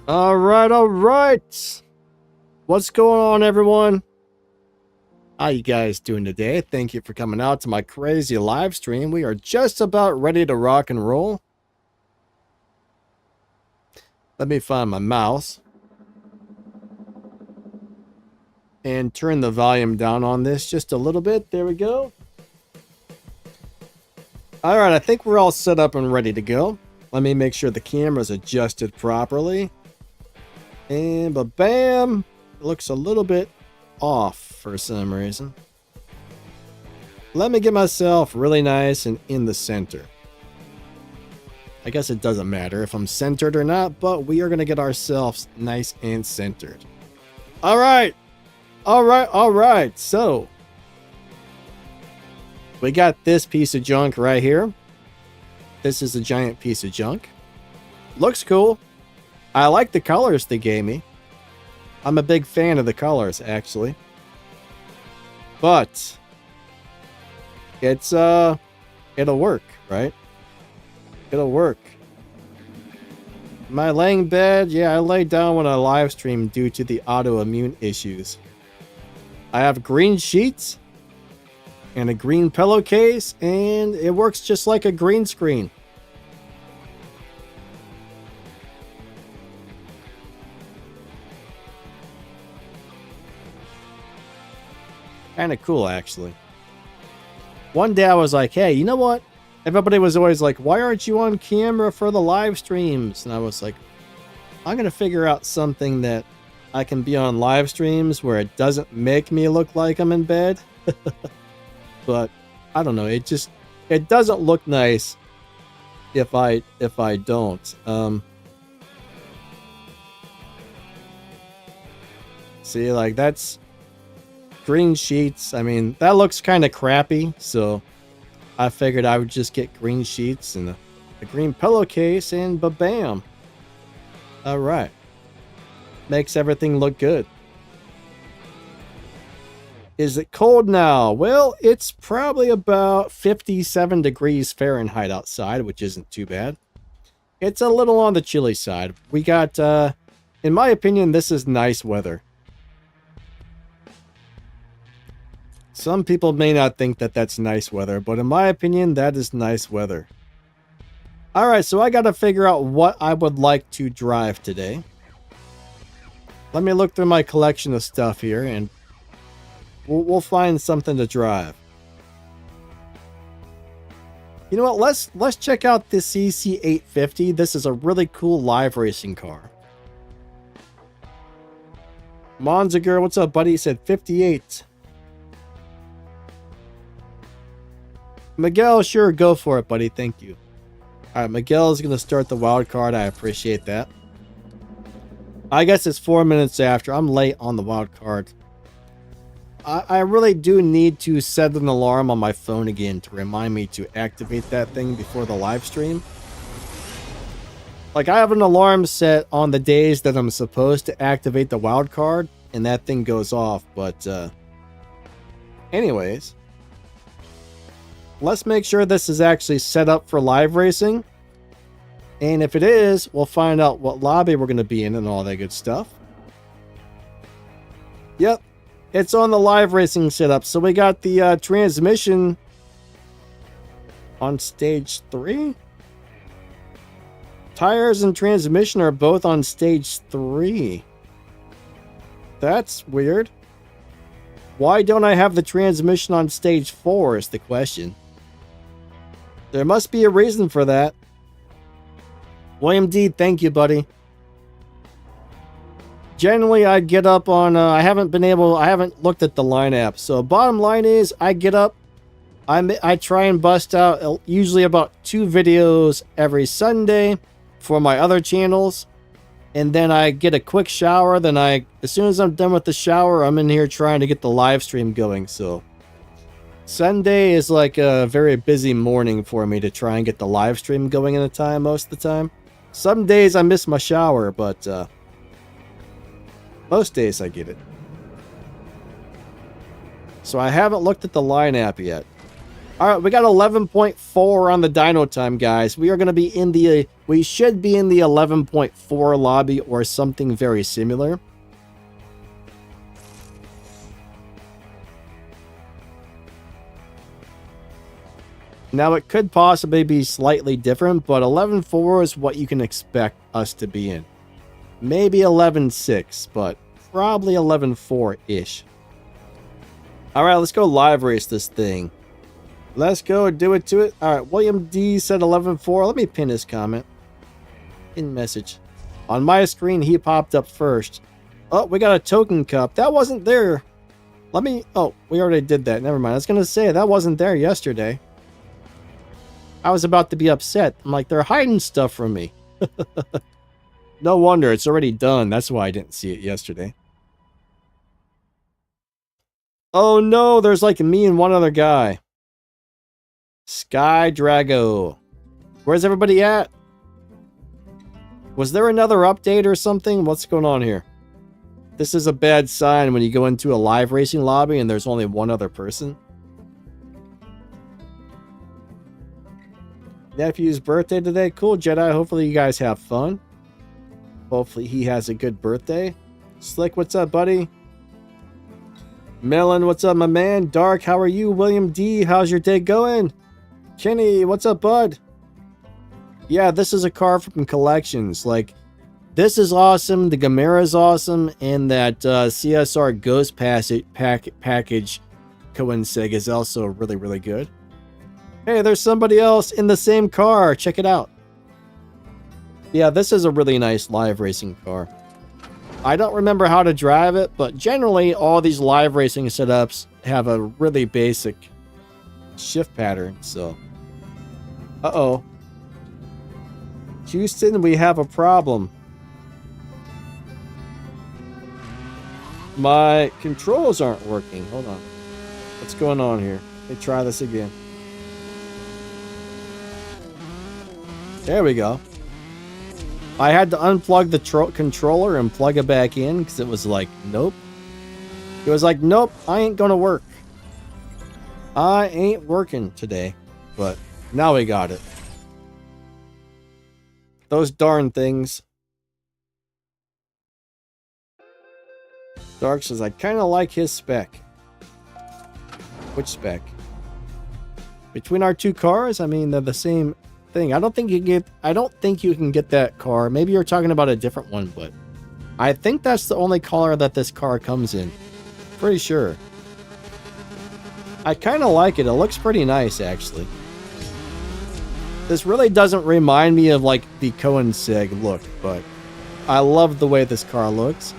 All right. What's going on, everyone? How you guys doing today? Thank you for coming out to my crazy live stream. We are just about ready to rock and roll. Let me find my mouse and turn the volume down on this just a little bit. There we go. All right, I think we're all set up and ready to go. Let me make sure the camera's adjusted properly. And bam, it looks a little bit off for some reason. Let me get myself really nice and in the center. I guess it doesn't matter if I'm centered or not, but we are going to get ourselves nice and centered. All right. So we got this piece of junk right here. This is a giant piece of junk. Looks cool. I like the colors they gave me. I'm a big fan of the colors, actually. But it's it'll work, right? It'll work. My laying bed, yeah, I lay down when I live stream due to the autoimmune issues. I have green sheets and a green pillowcase, and it works just like a green screen. Kind of cool, actually. One day I was like, hey, you know what? Everybody was always like, why aren't you on camera for the live streams? And I was like, I'm going to figure out something that I can be on live streams where it doesn't make me look like I'm in bed. But I don't know. It doesn't look nice if I don't. See, like that's green sheets. I mean, that looks kind of crappy, so I figured I would just get green sheets and a green pillowcase, and ba-bam. All right. Makes everything look good. Is it cold now? Well, it's probably about 57 degrees Fahrenheit outside, which isn't too bad. It's a little on the chilly side. We got, in my opinion, this is nice weather. Some people may not think that that's nice weather, but in my opinion, that is nice weather. Alright, so I gotta figure out what I would like to drive today. Let me look through my collection of stuff here, and we'll find something to drive. You know what, let's check out this CC850. This is a really cool live racing car. Monziger, what's up, buddy? He said 58. Miguel, sure, go for it, buddy. Thank you. Alright, Miguel is going to start the wild card. I appreciate that. I guess it's 4 minutes after. I'm late on the wild card. I really do need to set an alarm on my phone again to remind me to activate that thing before the live stream. Like, I have an alarm set on the days that I'm supposed to activate the wild card, and that thing goes off. But, anyways, let's make sure this is actually set up for live racing. And if it is, we'll find out what lobby we're going to be in and all that good stuff. Yep, it's on the live racing setup. So we got the transmission on stage 3. Tires and transmission are both on stage 3. That's weird. Why don't I have the transmission on stage 4 is the question. There must be a reason for that. William D, thank you, buddy. Generally, I get up on, I haven't looked at the line app. So bottom line is, I get up, I try and bust out usually about 2 videos every Sunday for my other channels. And then I get a quick shower. Then as soon as I'm done with the shower, I'm in here trying to get the live stream going. So Sunday is like a very busy morning for me to try and get the live stream going in a time most of the time. Some days I miss my shower, but most days I get it. So I haven't looked at the line app yet. All right, we got 11.4 on the dyno time, guys. We are going to be in the, we should be in the 11.4 lobby or something very similar. Now, it could possibly be slightly different, but 11.4 is what you can expect us to be in. Maybe 11.6, but probably 11.4-ish. All right, let's go live race this thing. Let's go do it to it. All right, William D said 11.4. Let me pin his comment. In message. On my screen, he popped up first. Oh, we got a token cup. That wasn't there. Let me... Oh, we already did that. Never mind. I was going to say, that wasn't there yesterday. I was about to be upset. I'm like, they're hiding stuff from me. No wonder. It's already done. That's why I didn't see it yesterday. Oh, no. There's like me and one other guy. Sky Drago. Where's everybody at? Was there another update or something? What's going on here? This is a bad sign when you go into a live racing lobby and there's only one other person. Nephew's birthday today. Cool, Jedi. Hopefully you guys have fun. Hopefully he has a good birthday. Slick, what's up, buddy? Melon, what's up, my man? Dark, how are you? William D, how's your day going? Kenny, what's up, bud? Yeah, this is a car from Collections. Like, this is awesome. The Gamera is awesome. And that CSR Ghost package Coinsig is also really, really good. Hey, there's somebody else in the same car. Check it out. Yeah, this is a really nice live racing car. I don't remember how to drive it, but generally all these live racing setups have a really basic shift pattern, so... Uh-oh. Houston, we have a problem. My controls aren't working. Hold on. What's going on here? Let me try this again. There we go. I had to unplug the controller and plug it back in because it was like, nope. It was like, nope, I ain't gonna work. I ain't working today. But now we got it. Those darn things. Dark says, I kind of like his spec. Which spec? Between our two cars? I mean, they're the same thing. I don't think you can get that car. Maybe you're talking about a different one, but I think that's the only color that this car comes in. Pretty sure. I kind of like it. It looks pretty nice, actually. This really doesn't remind me of like the Coinsig look, but I love the way this car looks.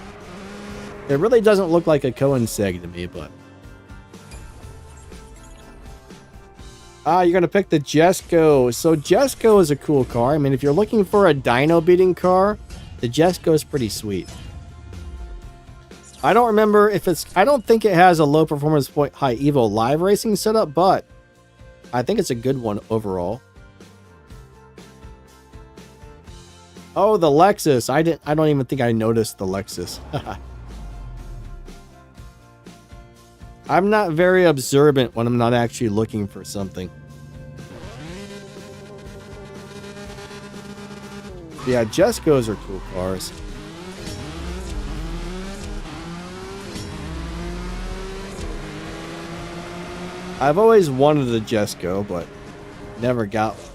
It really doesn't look like a Coinsig to me, but... Ah, you're going to pick the Jesco. So Jesco is a cool car. I mean, if you're looking for a dyno beating car, the Jesco is pretty sweet. I don't remember if it's... I don't think it has a low performance point high evo live racing setup, but I think it's a good one overall. Oh, the Lexus. I don't even think I noticed the Lexus. I'm not very observant when I'm not actually looking for something. Yeah, Jescos are cool cars. I've always wanted a Jesco, but never got one.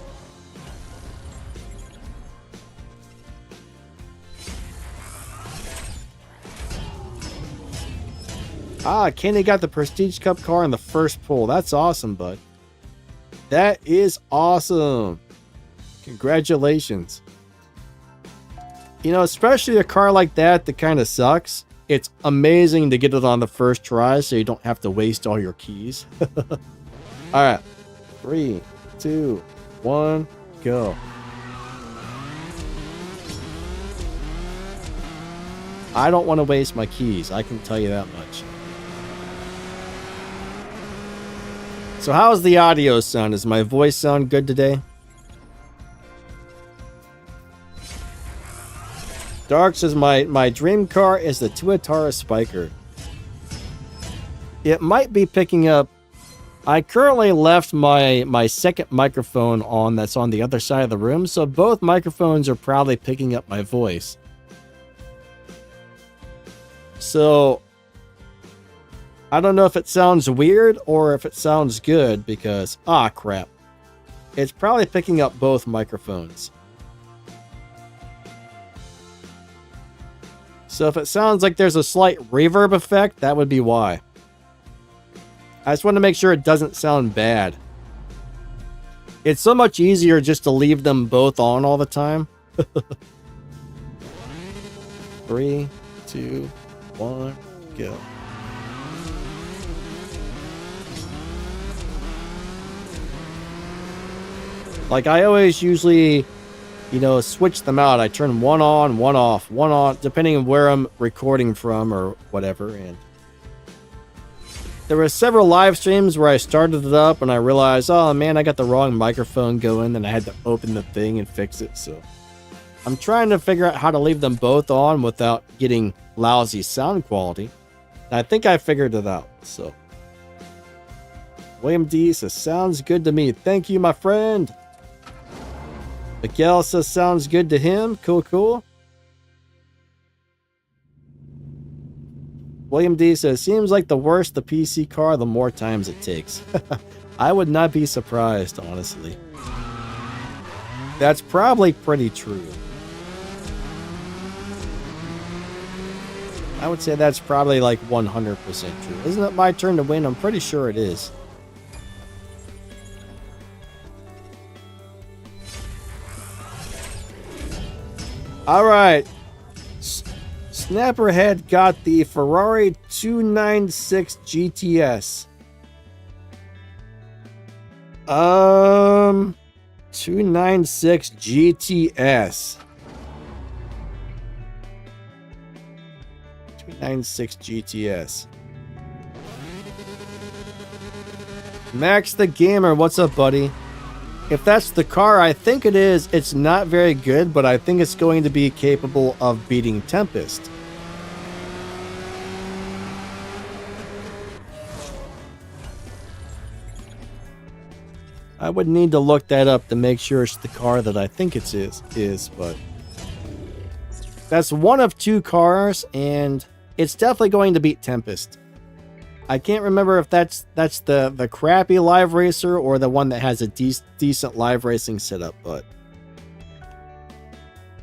Ah, Kenny got the Prestige Cup car in the first pull. That's awesome, bud. That is awesome. Congratulations. You know, especially a car like that kind of sucks. It's amazing to get it on the first try so you don't have to waste all your keys. Alright. 3, 2, 1, go. I don't want to waste my keys. I can tell you that much. So how's the audio sound? Does my voice sound good today? Dark says my dream car is the Tuatara Spiker. It might be picking up I currently left my second microphone on that's on the other side of the room, so both microphones are probably picking up my voice. So I don't know if it sounds weird or if it sounds good because, crap. It's probably picking up both microphones. So if it sounds like there's a slight reverb effect, that would be why. I just want to make sure it doesn't sound bad. It's so much easier just to leave them both on all the time. 3, 2, 1, go. Like I always usually, switch them out. I turn one on, one off, one on, depending on where I'm recording from or whatever. And there were several live streams where I started it up and I realized, oh man, I got the wrong microphone going and I had to open the thing and fix it. So I'm trying to figure out how to leave them both on without getting lousy sound quality. I think I figured it out. So William D says, sounds good to me. Thank you, my friend. Miguel says, sounds good to him. Cool, cool. William D says, seems like the worse the PC car, the more times it takes. I would not be surprised, honestly. That's probably pretty true. I would say that's probably like 100% true. Isn't it my turn to win? I'm pretty sure it is. All right. Snapperhead got the Ferrari 296 GTS. 296 GTS. 296 GTS. Max the Gamer, what's up, buddy? If that's the car I think it is, it's not very good, but I think it's going to be capable of beating Tempest. I would need to look that up to make sure it's the car that I think it is, but that's one of two cars, and it's definitely going to beat Tempest. I can't remember if that's the crappy live racer or the one that has a decent live racing setup, but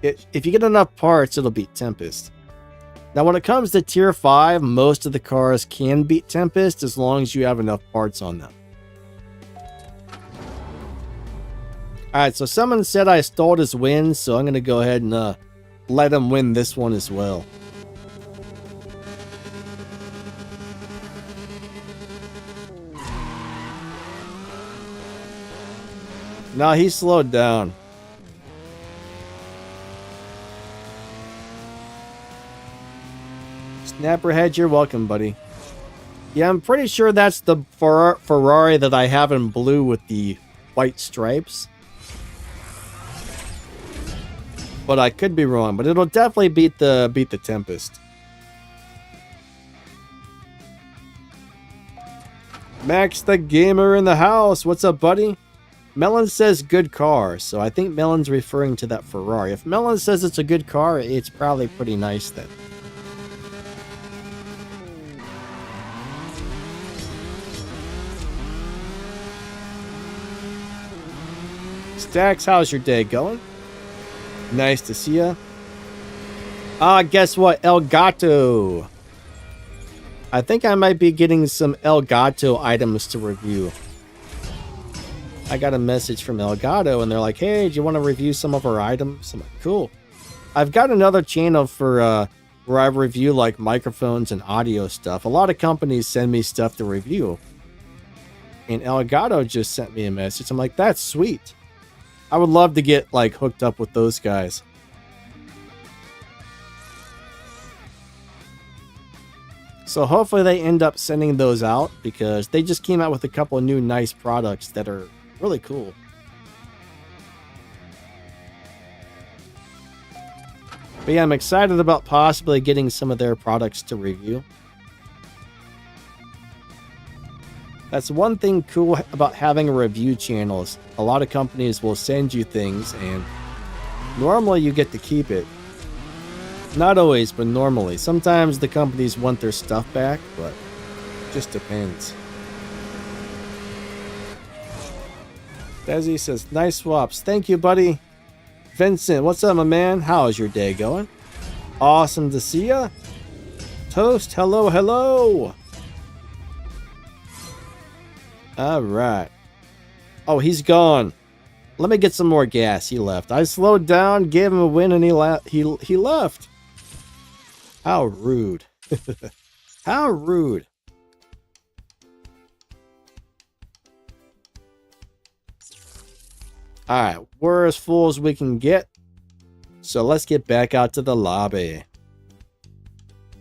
if you get enough parts, it'll beat Tempest. Now, when it comes to Tier 5, most of the cars can beat Tempest as long as you have enough parts on them. Alright, so someone said I stole his win, so I'm going to go ahead and let him win this one as well. No, he slowed down. Snapperhead, you're welcome, buddy. Yeah, I'm pretty sure that's the Ferrari that I have in blue with the white stripes. But I could be wrong, but it'll definitely beat the Tempest. Max the Gamer in the house. What's up, buddy? Melon says good car, so I think Melon's referring to that Ferrari. If Melon says it's a good car, it's probably pretty nice then. Stacks, how's your day going? Nice to see ya. Guess what? El Gato. I think I might be getting some El Gato items to review. I got a message from El Gato and they're like, hey, do you want to review some of our items? I'm like, cool. I've got another channel for where I review like microphones and audio stuff. A lot of companies send me stuff to review. And El Gato just sent me a message. I'm like, that's sweet. I would love to get like hooked up with those guys. So hopefully they end up sending those out because they just came out with a couple of new nice products that are really cool. But yeah, I'm excited about possibly getting some of their products to review. That's one thing cool about having a review channel is a lot of companies will send you things and normally you get to keep it. Not always, but normally. Sometimes the companies want their stuff back, but it just depends. Desi says, nice swaps. Thank you, buddy. Vincent, what's up, my man? How is your day going? Awesome to see ya. Toast, hello, hello. Alright. Oh, he's gone. Let me get some more gas. He left. I slowed down, gave him a win, and he left. How rude. How rude. Alright, we're as full as we can get. So let's get back out to the lobby.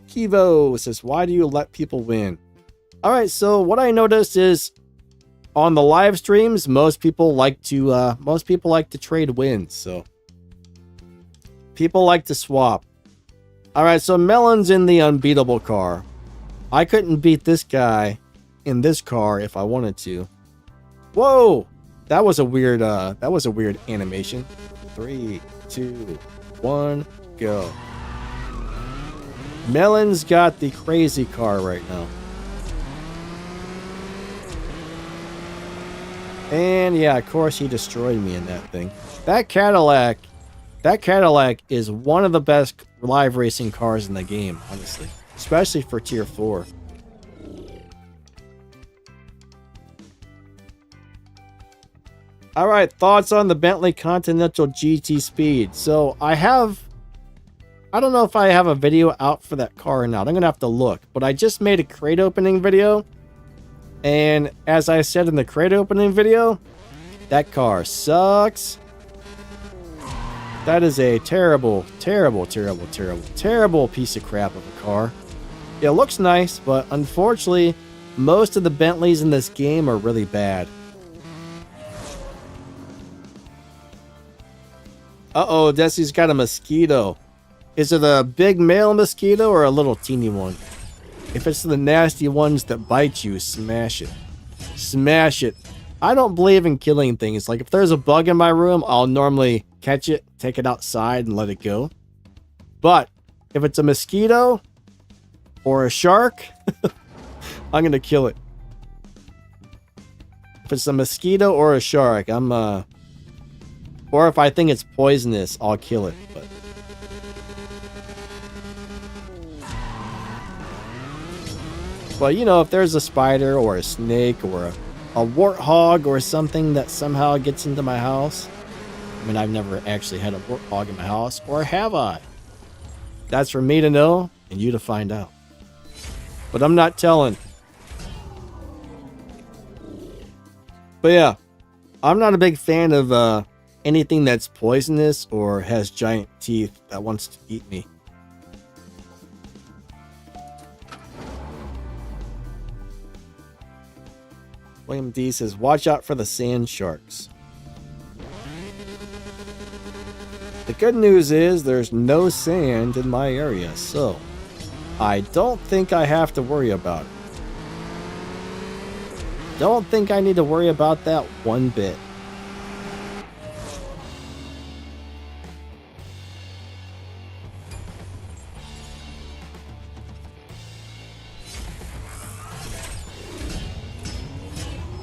Kivo says, why do you let people win? Alright, so what I noticed is on the live streams, most people like to trade wins, so people like to swap. Alright, so Melon's in the unbeatable car. I couldn't beat this guy in this car if I wanted to. Whoa! That was a weird animation. 3, 2, 1, go. Melon's got the crazy car right now. And yeah, of course he destroyed me in that thing. That Cadillac is one of the best live racing cars in the game, honestly. Especially for tier 4. Alright, thoughts on the Bentley Continental GT Speed. So I don't know if I have a video out for that car or not. I'm going to have to look. But I just made a crate opening video. And as I said in the crate opening video, that car sucks. That is a terrible, terrible, terrible, terrible, terrible piece of crap of a car. It looks nice, but unfortunately, most of the Bentleys in this game are really bad. Uh-oh, Desi's got a mosquito. Is it a big male mosquito or a little teeny one? If it's the nasty ones that bite you, smash it. Smash it. I don't believe in killing things. Like, if there's a bug in my room, I'll normally catch it, take it outside, and let it go. But if it's a mosquito or a shark, I'm going to kill it. If it's a mosquito or a shark, or if I think it's poisonous, I'll kill it. But you know, if there's a spider or a snake or a warthog or something that somehow gets into my house. I mean, I've never actually had a warthog in my house, or have I? That's for me to know and you to find out. But I'm not telling. But yeah, I'm not a big fan of anything that's poisonous or has giant teeth that wants to eat me. William D says, watch out for the sand sharks. The good news is there's no sand in my area, so I don't think I have to worry about it. Don't think I need to worry about that one bit.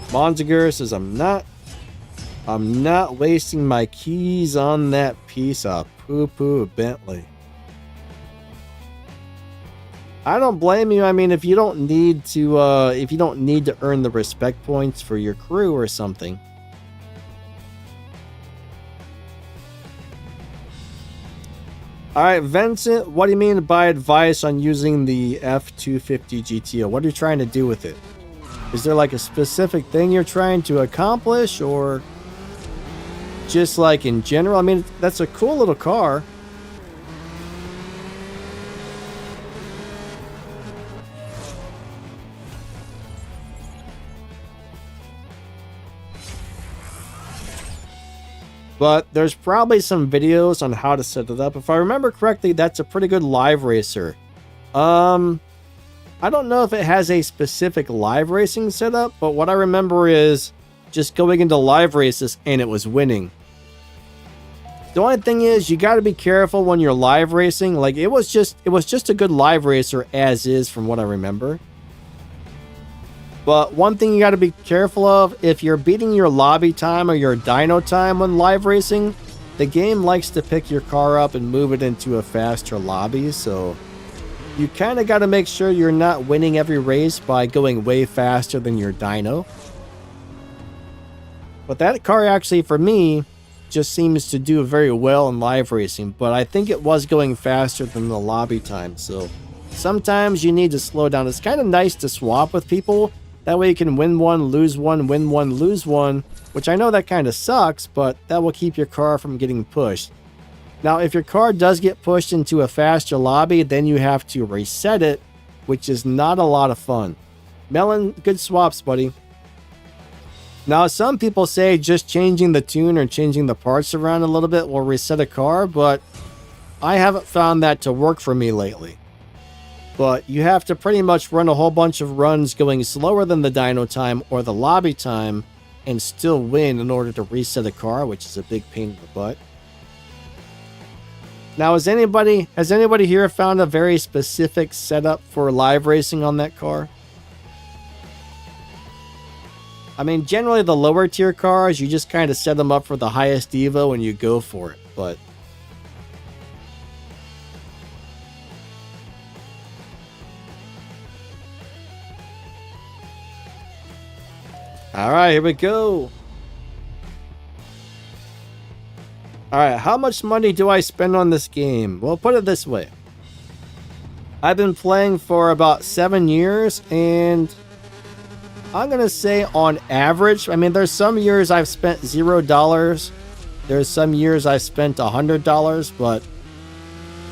Monziger says, I'm not wasting my keys on that piece of poo-poo Bentley. I don't blame you. I mean, if you don't need to earn the respect points for your crew or something. All right, Vincent, what do you mean by advice on using the F250 GTO? What are you trying to do with it? Is there like a specific thing you're trying to accomplish, or just like in general? I mean, that's a cool little car. But there's probably some videos on how to set it up. If I remember correctly, that's a pretty good live racer. I don't know if it has a specific live racing setup, but what I remember is just going into live races and it was winning. The only thing is you got to be careful when you're live racing. Like it was just a good live racer as is from what I remember. But one thing you got to be careful of, if you're beating your lobby time or your dyno time when live racing, the game likes to pick your car up and move it into a faster lobby, so you kind of got to make sure you're not winning every race by going way faster than your dyno. But that car actually, for me, just seems to do very well in live racing, but I think it was going faster than the lobby time, so sometimes you need to slow down. It's kind of nice to swap with people. That way you can win one, lose one, win one, lose one, which I know that kind of sucks, but that will keep your car from getting pushed. Now, if your car does get pushed into a faster lobby, then you have to reset it, which is not a lot of fun. Melon, good swaps, buddy. Now, some people say just changing the tune or changing the parts around a little bit will reset a car, but I haven't found that to work for me lately. But you have to pretty much run a whole bunch of runs going slower than the dyno time or the lobby time and still win in order to reset a car, which is a big pain in the butt. Now, has anybody here found a very specific setup for live racing on that car? I mean, generally the lower tier cars, you just kind of set them up for the highest Evo and you go for it, but all right, here we go. All right, how much money do I spend on this game? Well, put it this way. I've been playing for about 7 years, and I'm going to say on average, I mean, there's some years I've spent $0. There's some years I spent $100, but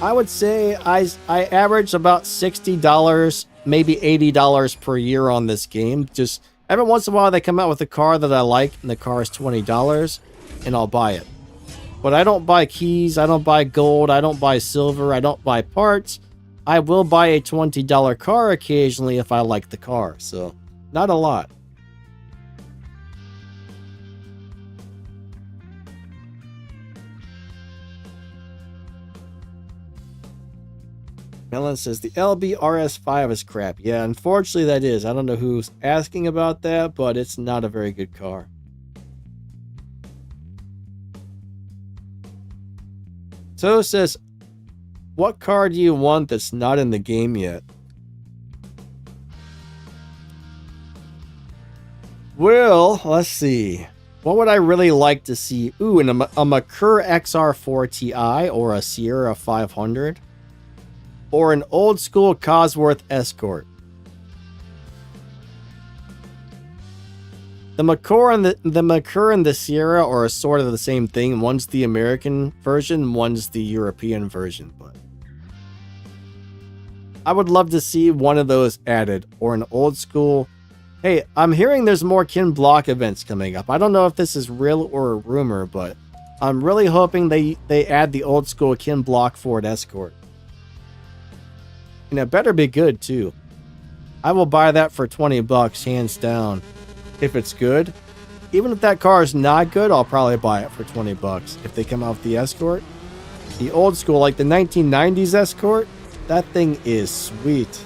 I would say I average about $60, maybe $80 per year on this game. Just every once in a while they come out with a car that I like, and the car is $20, and I'll buy it. But I don't buy keys, I don't buy gold, I don't buy silver, I don't buy parts. I will buy a $20 car occasionally if I like the car, so not a lot. Melon says the LB RS5 is crap. Yeah, unfortunately that is. I don't know who's asking about that, but it's not a very good car. So says, what car do you want that's not in the game yet? Well, let's see. What would I really like to see? Ooh, a Merkur XR4 Ti or a Sierra 500. Or an old school Cosworth Escort. The Merkur and the Sierra are sort of the same thing. One's the American version, one's the European version, but I would love to see one of those added, or an old school. Hey, I'm hearing there's more Ken Block events coming up. I don't know if this is real or a rumor, but I'm really hoping they add the old school Ken Block Ford Escort. And it better be good too. I will buy that for $20, hands down. If it's good. Even if that car is not good, I'll probably buy it for $20 if they come out with the Escort. The old school, like the 1990s Escort, that thing is sweet.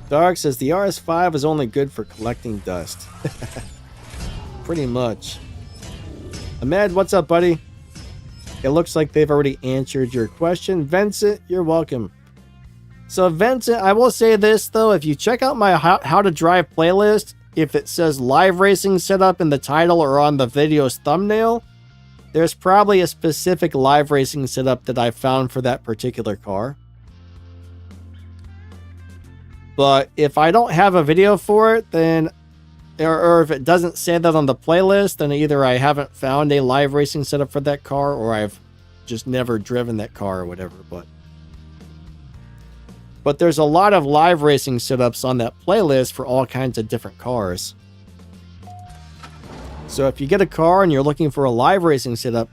Dark says the RS5 is only good for collecting dust. Pretty much. Ahmed, what's up, buddy? It looks like they've already answered your question. Vincent, you're welcome. So Vincent, I will say this though, if you check out my how to drive playlist, if it says live racing setup in the title or on the video's thumbnail, there's probably a specific live racing setup that I found for that particular car. But if I don't have a video for it, then or if it doesn't say that on the playlist, then either I haven't found a live racing setup for that car or I've just never driven that car or whatever, But there's a lot of live racing setups on that playlist for all kinds of different cars. So if you get a car and you're looking for a live racing setup,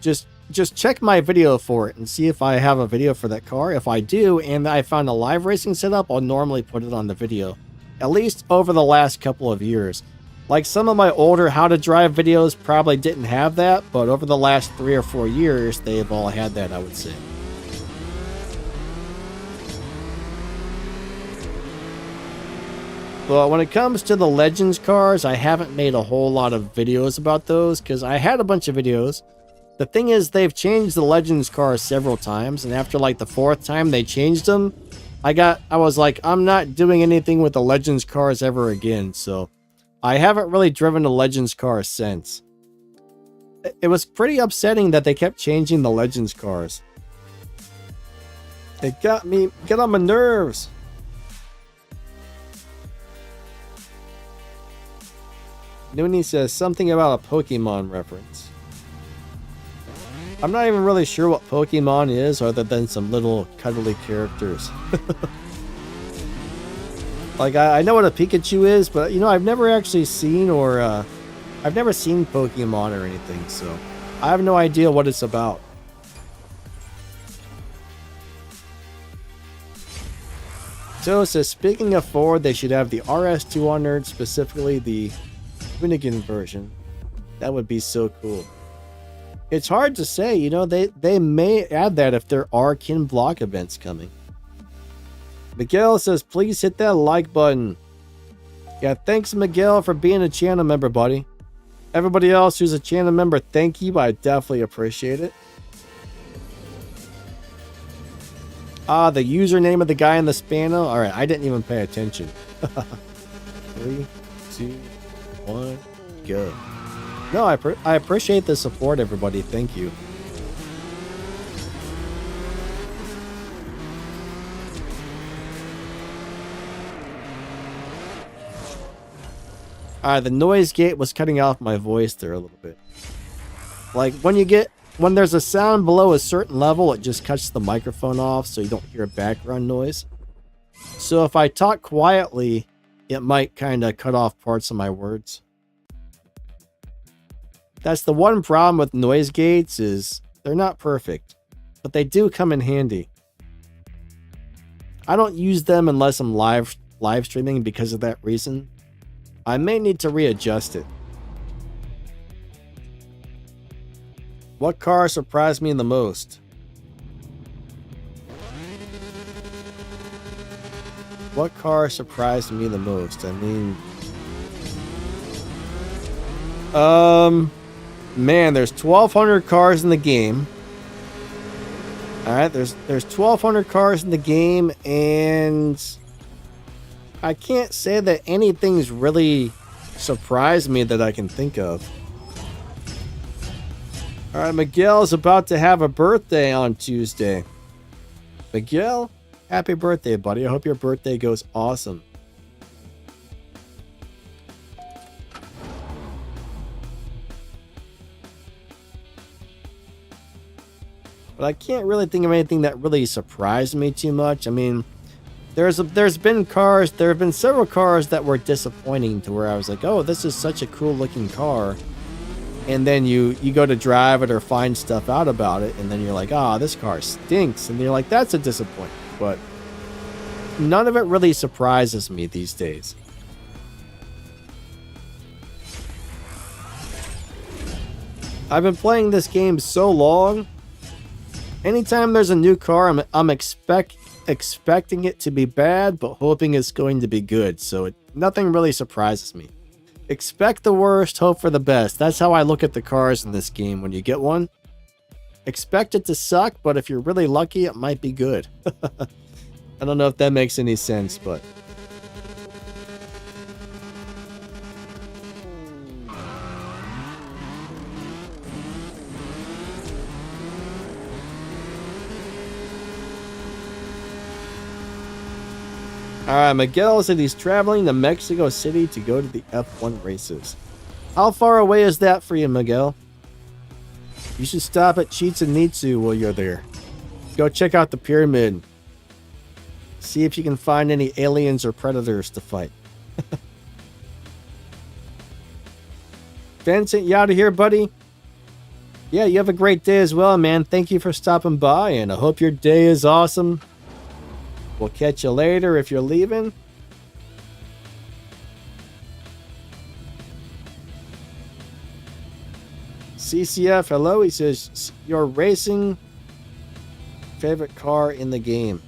just just check my video for it and see if I have a video for that car. If I do, and I found a live racing setup, I'll normally put it on the video. At least over the last couple of years. Like some of my older how to drive videos probably didn't have that, but over the last 3 or 4 years, they've all had that, I would say. But when it comes to the Legends cars, I haven't made a whole lot of videos about those because I had a bunch of videos. The thing is, they've changed the Legends cars several times, and after like the 4th time they changed them, I was like, I'm not doing anything with the Legends cars ever again, so I haven't really driven a Legends car since. It was pretty upsetting that they kept changing the Legends cars. It got on my nerves. Noonie says something about a Pokemon reference. I'm not even really sure what Pokemon is other than some little cuddly characters. Like, I know what a Pikachu is, but, you know, I've never actually seen I've never seen Pokemon or anything, so I have no idea what it's about. So it says, speaking of Ford, they should have the RS200, specifically the Finnegan version. That would be so cool. It's hard to say, you know, they may add that if there are Kin Block events coming. Miguel says, please hit that like button. Yeah, thanks Miguel for being a channel member, buddy. Everybody else who's a channel member, thank you. I definitely appreciate it. The username of the guy in the Spano. Alright, I didn't even pay attention. 3, 2, 1, go. No, I appreciate the support, everybody. Thank you. Alright, the noise gate was cutting off my voice there a little bit. Like, when there's a sound below a certain level, it just cuts the microphone off so you don't hear background noise. So if I talk quietly, it might kind of cut off parts of my words. That's the one problem with noise gates, is they're not perfect, but they do come in handy. I don't use them unless I'm live streaming because of that reason. I may need to readjust it. What car surprised me the most? What car surprised me the most? I mean, man, there's 1,200 cars in the game. All right, there's 1,200 cars in the game, and I can't say that anything's really surprised me that I can think of. All right, Miguel's about to have a birthday on Tuesday. Miguel, happy birthday, buddy. I hope your birthday goes awesome. But I can't really think of anything that really surprised me too much. I mean, there have been several cars that were disappointing to where I was like, oh, this is such a cool looking car. And then you go to drive it or find stuff out about it, and then you're like, ah, this car stinks. And you're like, that's a disappointment. But none of it really surprises me these days. I've been playing this game so long. Anytime there's a new car, I'm expecting it to be bad, but hoping it's going to be good. So nothing really surprises me. Expect the worst, hope for the best. That's how I look at the cars in this game when you get one. Expect it to suck, but if you're really lucky, it might be good. I don't know if that makes any sense, but... Alright, Miguel said he's traveling to Mexico City to go to the F1 races. How far away is that for you, Miguel? You should stop at Chichen Itza while you're there. Go check out the pyramid. See if you can find any aliens or predators to fight. Vincent, you out of here, buddy? Yeah, you have a great day as well, man. Thank you for stopping by, and I hope your day is awesome. We'll catch you later if you're leaving. CCF, hello. He says, your racing favorite car in the game.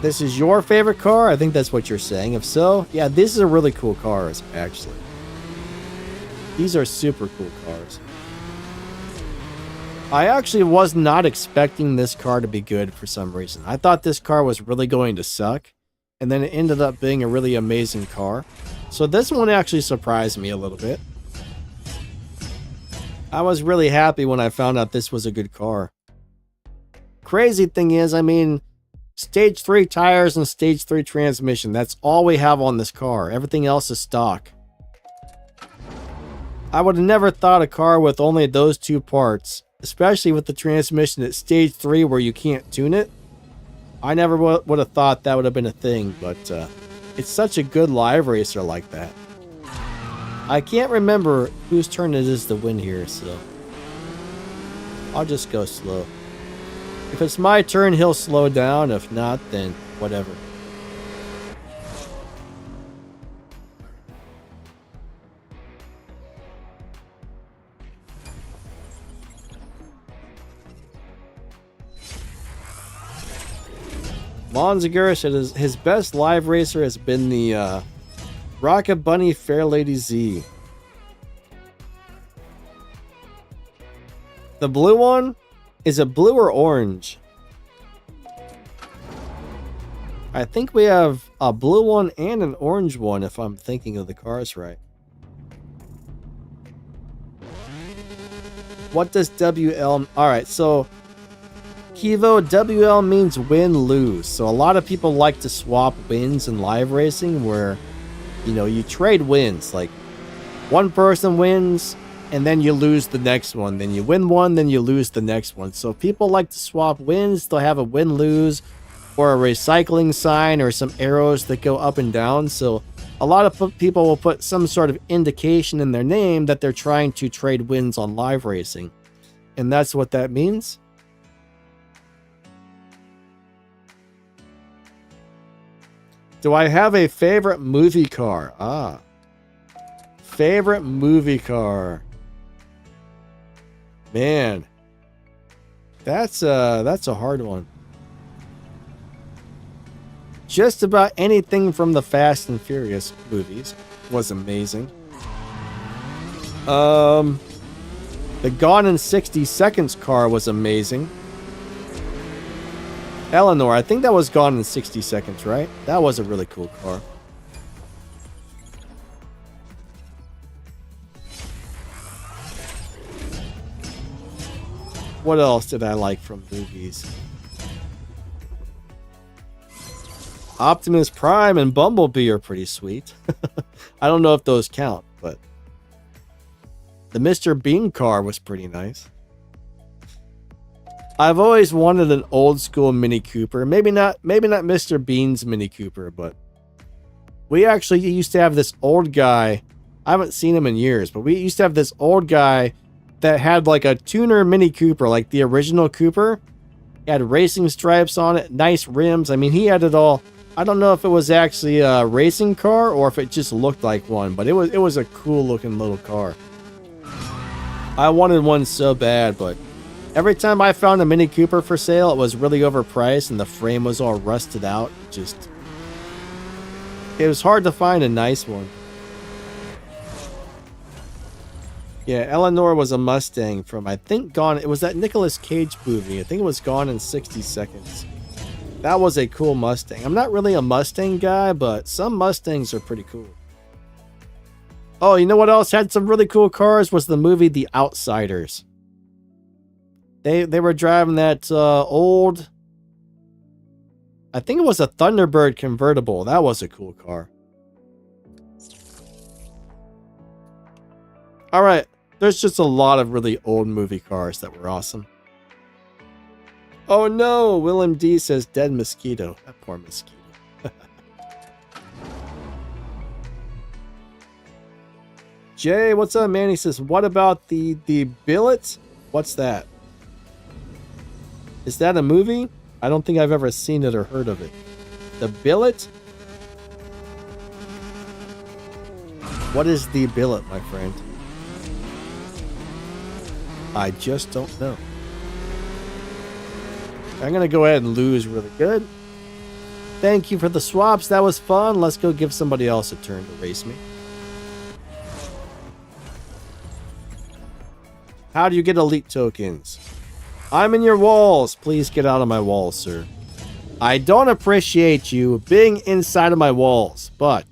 This is your favorite car? I think that's what you're saying. If so, yeah, these are really cool cars, actually. These are super cool cars. I actually was not expecting this car to be good for some reason. I thought this car was really going to suck, and then it ended up being a really amazing car. So this one actually surprised me a little bit. I was really happy when I found out this was a good car. Crazy thing is, I mean, stage 3 tires and stage 3 transmission. That's all we have on this car. Everything else is stock. I would have never thought a car with only those 2 parts, especially with the transmission at stage 3 where you can't tune it. I never would have thought that would have been a thing, but it's such a good live racer like that. I can't remember whose turn it is to win here, so I'll just go slow. If it's my turn, he'll slow down. If not, then whatever. Monzagur said his best live racer has been the Rocket Bunny Fair Lady Z. The blue one? Is it blue or orange? I think we have a blue one and an orange one, if I'm thinking of the cars right. What does WL... Alright, so... Kivo, WL means win-lose. So a lot of people like to swap wins in live racing where, you know, you trade wins. Like, one person wins, and then you lose the next one. Then you win one, then you lose the next one. So people like to swap wins. They'll have a win-lose or a recycling sign or some arrows that go up and down. So a lot of people will put some sort of indication in their name that they're trying to trade wins on live racing. And that's what that means. Do I have a favorite movie car? Ah. Favorite movie car. Man. That's a hard one. Just about anything from the Fast and Furious movies was amazing. The Gone in 60 Seconds car was amazing. Eleanor, I think that was Gone in 60 Seconds, right? That was a really cool car. What else did I like from movies? Optimus Prime and Bumblebee are pretty sweet. I don't know if those count, but the Mr. Bean car was pretty nice. I've always wanted an old school Mini Cooper. Maybe not Mr. Bean's Mini Cooper, but we actually used to have this old guy. I haven't seen him in years, but we used to have this old guy that had like a tuner Mini Cooper, like the original Cooper. He had racing stripes on it, nice rims. I mean, he had it all. I don't know if it was actually a racing car or if it just looked like one, but it was a cool looking little car. I wanted one so bad, but every time I found a Mini Cooper for sale, it was really overpriced and the frame was all rusted out. It was hard to find a nice one. Yeah, Eleanor was a Mustang from, I think, Gone... It was that Nicolas Cage movie. I think it was Gone in 60 Seconds. That was a cool Mustang. I'm not really a Mustang guy, but some Mustangs are pretty cool. Oh, you know what else had some really cool cars? Was the movie The Outsiders. They were driving that old... I think it was a Thunderbird convertible. That was a cool car. Alright, there's just a lot of really old movie cars that were awesome. Oh no, Willem D says dead mosquito. That poor mosquito. Jay, what's up, man? He says, what about the billet? What's that? Is that a movie? I don't think I've ever seen it or heard of it. The billet? What is the billet, my friend? I just don't know. I'm going to go ahead and lose really good. Thank you for the swaps. That was fun. Let's go give somebody else a turn to race me. How do you get elite tokens? I'm in your walls. Please get out of my walls, sir. I don't appreciate you being inside of my walls, but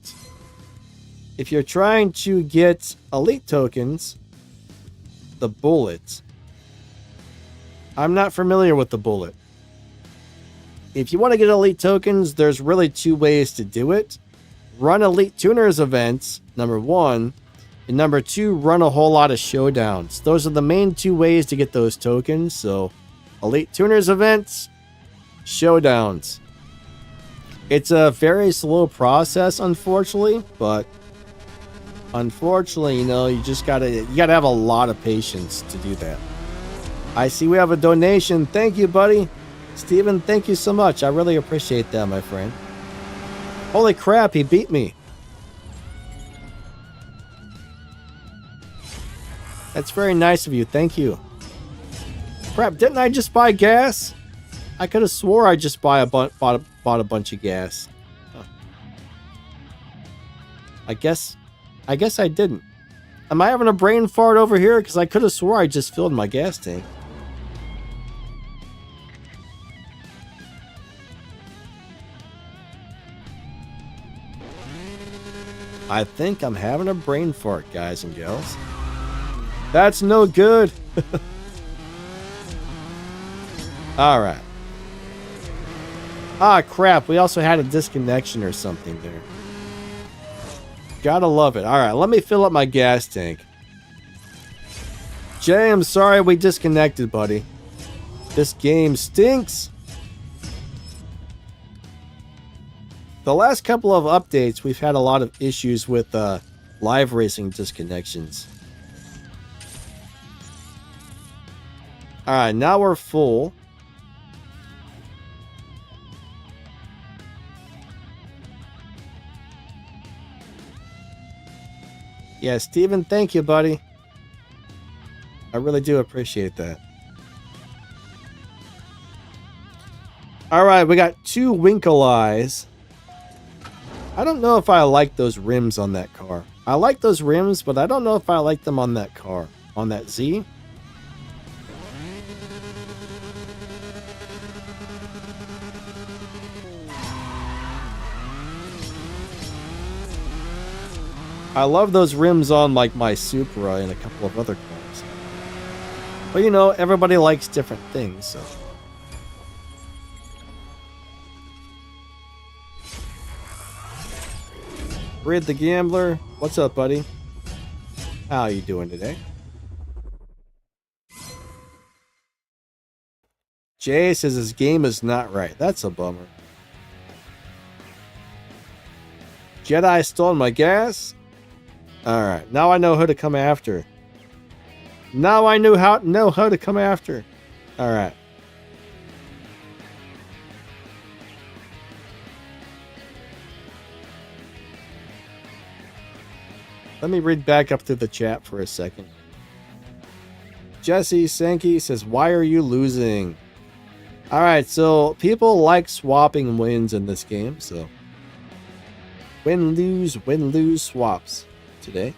if you're trying to get elite tokens, the bullet. I'm not familiar with the bullet. If you want to get elite tokens, there's really two ways to do it. Run elite tuners events, number one. And number two, run a whole lot of showdowns. Those are the main two ways to get those tokens. So, elite tuners events, showdowns. It's a very slow process, unfortunately, but unfortunately, you know, you gotta have a lot of patience to do that. I see we have a donation. Thank you, buddy. Steven, thank you so much. I really appreciate that, my friend. Holy crap, he beat me. That's very nice of you. Thank you. Crap, didn't I just buy gas? I could have swore I just bought a bunch of gas. Huh. I guess I didn't. Am I having a brain fart over here? Because I could have swore I just filled my gas tank. I think I'm having a brain fart, guys and gals. That's no good. Alright. Ah, crap. We also had a disconnection or something there. Gotta love it. Alright, let me fill up my gas tank. Jay, I'm sorry we disconnected, buddy. This game stinks. The last couple of updates, we've had a lot of issues with live racing disconnections. Alright, now we're full. Yeah, Steven, thank you, buddy. I really do appreciate that. Alright, we got 2 Winkle Eyes. I don't know if I like those rims on that car. I like those rims, but I don't know if I like them on that car. On that Z. I love those rims on like my Supra and a couple of other cars. But you know, everybody likes different things, so. Red the Gambler, what's up, buddy? How are you doing today? Jay says his game is not right. That's a bummer. Jedi stole my gas? Alright, now I know who to come after. Now I know how to come after. Alright. Let me read back up through the chat for a second. Jesse Sankey says, why are you losing? Alright, so people like swapping wins in this game, so win-lose swaps today.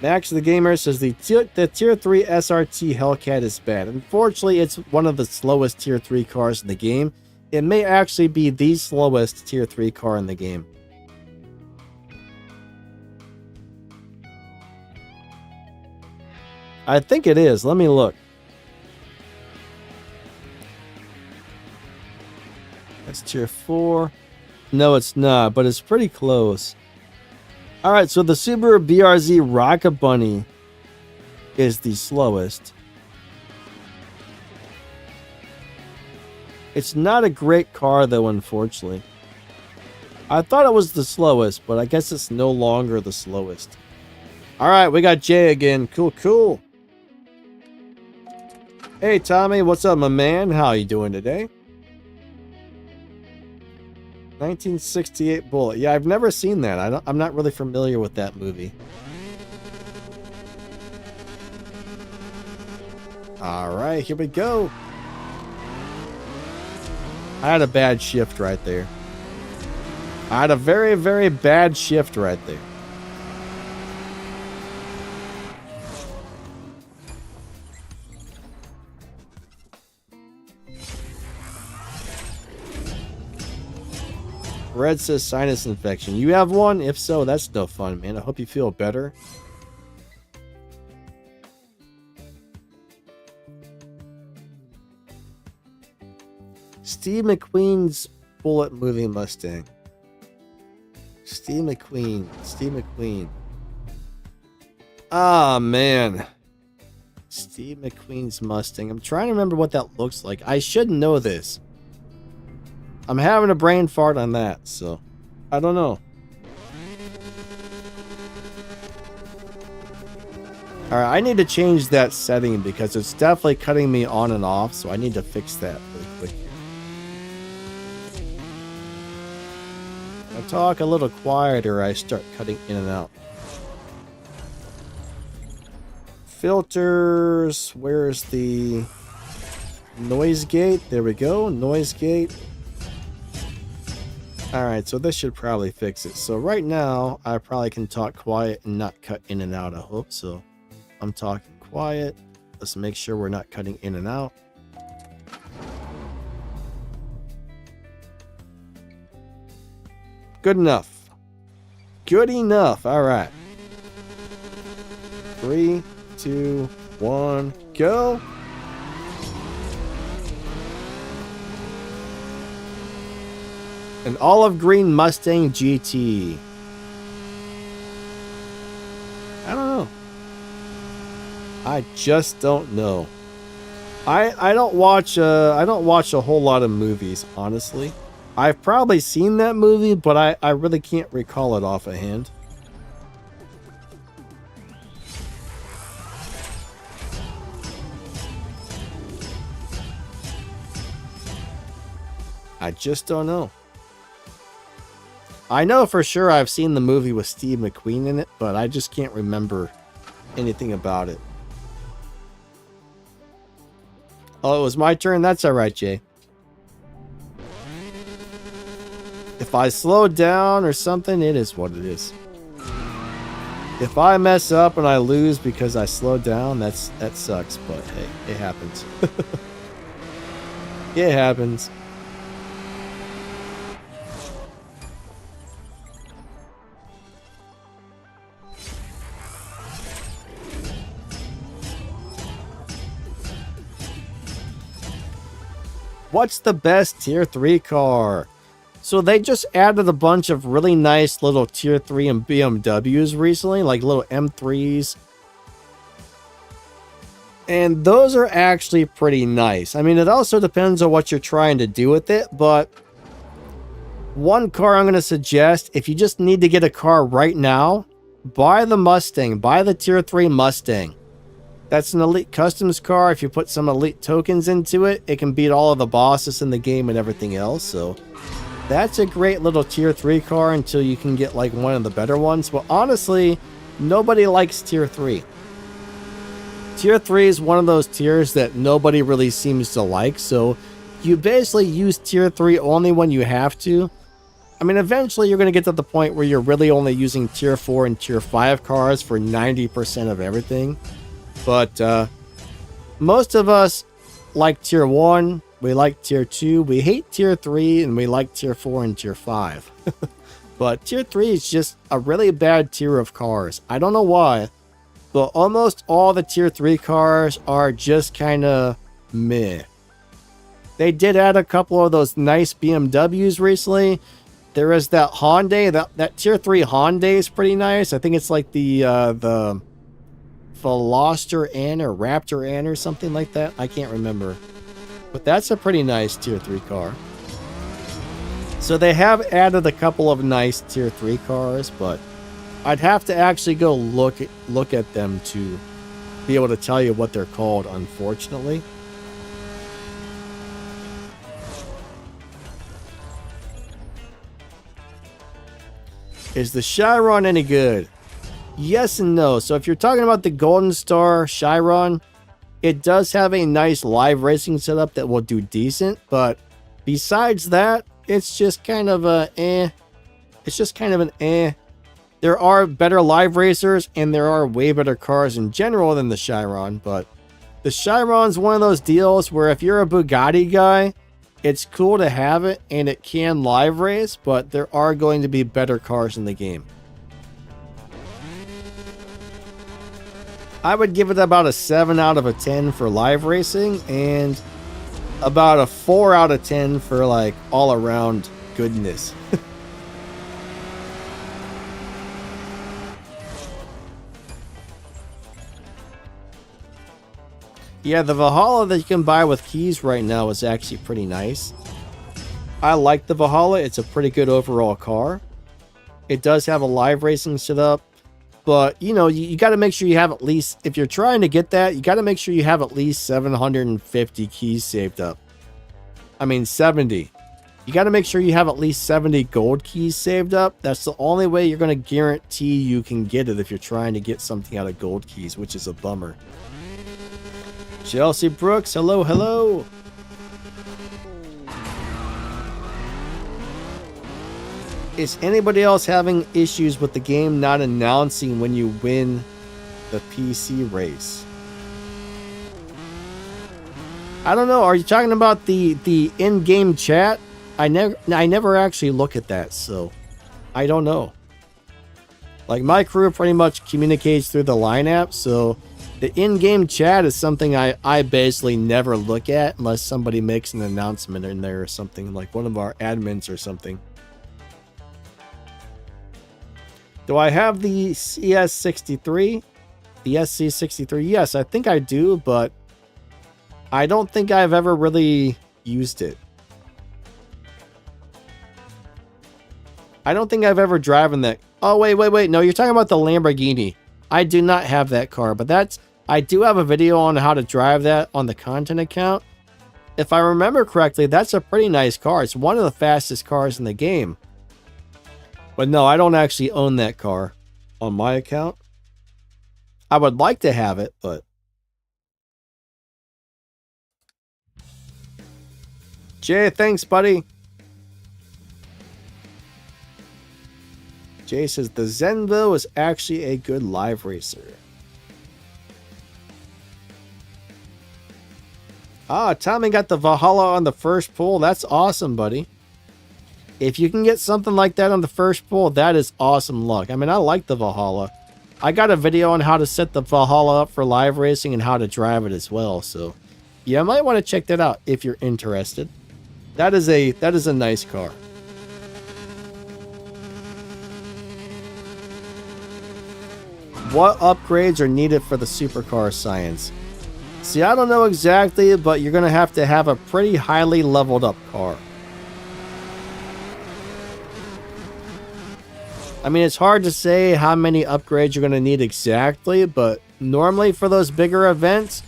MaxTheGamer says the tier 3 SRT Hellcat is bad. Unfortunately, it's one of the slowest tier 3 cars in the game. It may actually be the slowest tier 3 car in the game. I think it is. Let me look. That's tier 4. No, it's not, but it's pretty close. Alright, so the Subaru BRZ Rocket Bunny is the slowest. It's not a great car, though, unfortunately. I thought it was the slowest, but I guess it's no longer the slowest. All right, we got Jay again. Cool, cool. Hey, Tommy, what's up, my man? How you doing today? 1968 Bullet. Yeah, I've never seen that. I'm not really familiar with that movie. All right, here we go. I had a bad shift right there. I had a very, very bad shift right there. Red says sinus infection. You have one? If so, that's no fun, man. I hope you feel better. Steve McQueen's Bullet movie Mustang. Steve McQueen. Ah, man. Steve McQueen's Mustang. I'm trying to remember what that looks like. I should know this. I'm having a brain fart on that, so I don't know. Alright, I need to change that setting because it's definitely cutting me on and off, so I need to fix that really quick here. If I talk a little quieter, I start cutting in and out. Filters, where's the noise gate? There we go, noise gate. Alright, so this should probably fix it. So right now, I probably can talk quiet and not cut in and out, I hope. So I'm talking quiet. Let's make sure we're not cutting in and out. Good enough. Good enough. Alright. 3, 2, 1, go. An olive green Mustang GT. I don't know. I just don't know. I don't watch a whole lot of movies, honestly. I've probably seen that movie, but I really can't recall it offhand. I just don't know. I know for sure I've seen the movie with Steve McQueen in it, but I just can't remember anything about it. Oh, it was my turn? That's alright, Jay. If I slow down or something, it is what it is. If I mess up and I lose because I slow down, that sucks, but hey, it happens. It happens. What's the best tier 3 car? So they just added a bunch of really nice little tier 3 and BMWs recently, like little M3s. And those are actually pretty nice. I mean, it also depends on what you're trying to do with it, but one car I'm going to suggest, if you just need to get a car right now, buy the Mustang, buy the tier 3 Mustang. That's an elite customs car. If you put some elite tokens into it, it can beat all of the bosses in the game and everything else. So that's a great little tier 3 car until you can get like one of the better ones. But honestly, nobody likes tier 3. Tier 3 is one of those tiers that nobody really seems to like. So you basically use tier 3 only when you have to. I mean, eventually you're going to get to the point where you're really only using tier 4 and tier 5 cars for 90% of everything. But most of us like tier 1, we like tier 2, we hate tier 3, and we like tier 4 and tier 5. But tier 3 is just a really bad tier of cars. I don't know why, but almost all the tier 3 cars are just kind of meh. They did add a couple of those nice BMWs recently. There is that Hyundai, that tier 3 Hyundai is pretty nice. I think it's like the Veloster N or Raptor N or something like that. I can't remember. But that's a pretty nice tier 3 car. So they have added a couple of nice tier 3 cars, but I'd have to actually go look at them to be able to tell you what they're called, unfortunately. Is the Chiron any good? Yes and no. So if you're talking about the Golden Star Chiron, it does have a nice live racing setup that will do decent, but besides that, it's just kind of a eh. It's just kind of an eh. There are better live racers, and there are way better cars in general than the Chiron, but the Chiron's one of those deals where if you're a Bugatti guy, it's cool to have it, and it can live race, but there are going to be better cars in the game. I would give it about a 7 out of a 10 for live racing, and about a 4 out of 10 for like all around goodness. Yeah, the Valhalla that you can buy with keys right now is actually pretty nice. I like the Valhalla. It's a pretty good overall car. It does have a live racing setup, but you know, you got to make sure you have at least, if you're trying to get that, you got to make sure you have at least 750 keys saved up. I mean, 70. You got to make sure you have at least 70 gold keys saved up. That's the only way you're going to guarantee you can get it if you're trying to get something out of gold keys, which is a bummer. Chelsea Brooks, hello, hello. Is anybody else having issues with the game not announcing when you win the PC race? I don't know. Are you talking about the in-game chat? I never actually look at that, so I don't know. Like, my crew pretty much communicates through the line app, so the in-game chat is something I basically never look at unless somebody makes an announcement in there or something, like one of our admins or something. Do I have the CS63? The SC63? Yes, I think I do, but I don't think I've ever really used it. I don't think I've ever driven that. Oh, wait. No, you're talking about the Lamborghini. I do not have that car, but I do have a video on how to drive that on the content account. If I remember correctly, that's a pretty nice car. It's one of the fastest cars in the game. But no, I don't actually own that car on my account. I would like to have it, but... Jay, thanks, buddy. Jay says, the Zenville is actually a good live racer. Ah, Tommy got the Valhalla on the first pull. That's awesome, buddy. If you can get something like that on the first pull, that is awesome luck. I mean, I like the Valhalla. I got a video on how to set the Valhalla up for live racing and how to drive it as well. So, yeah, I might want to check that out if you're interested. That is a nice car. What upgrades are needed for the supercar science? See, I don't know exactly, but you're going to have a pretty highly leveled up car. I mean, it's hard to say how many upgrades you're going to need exactly, but normally for those bigger events,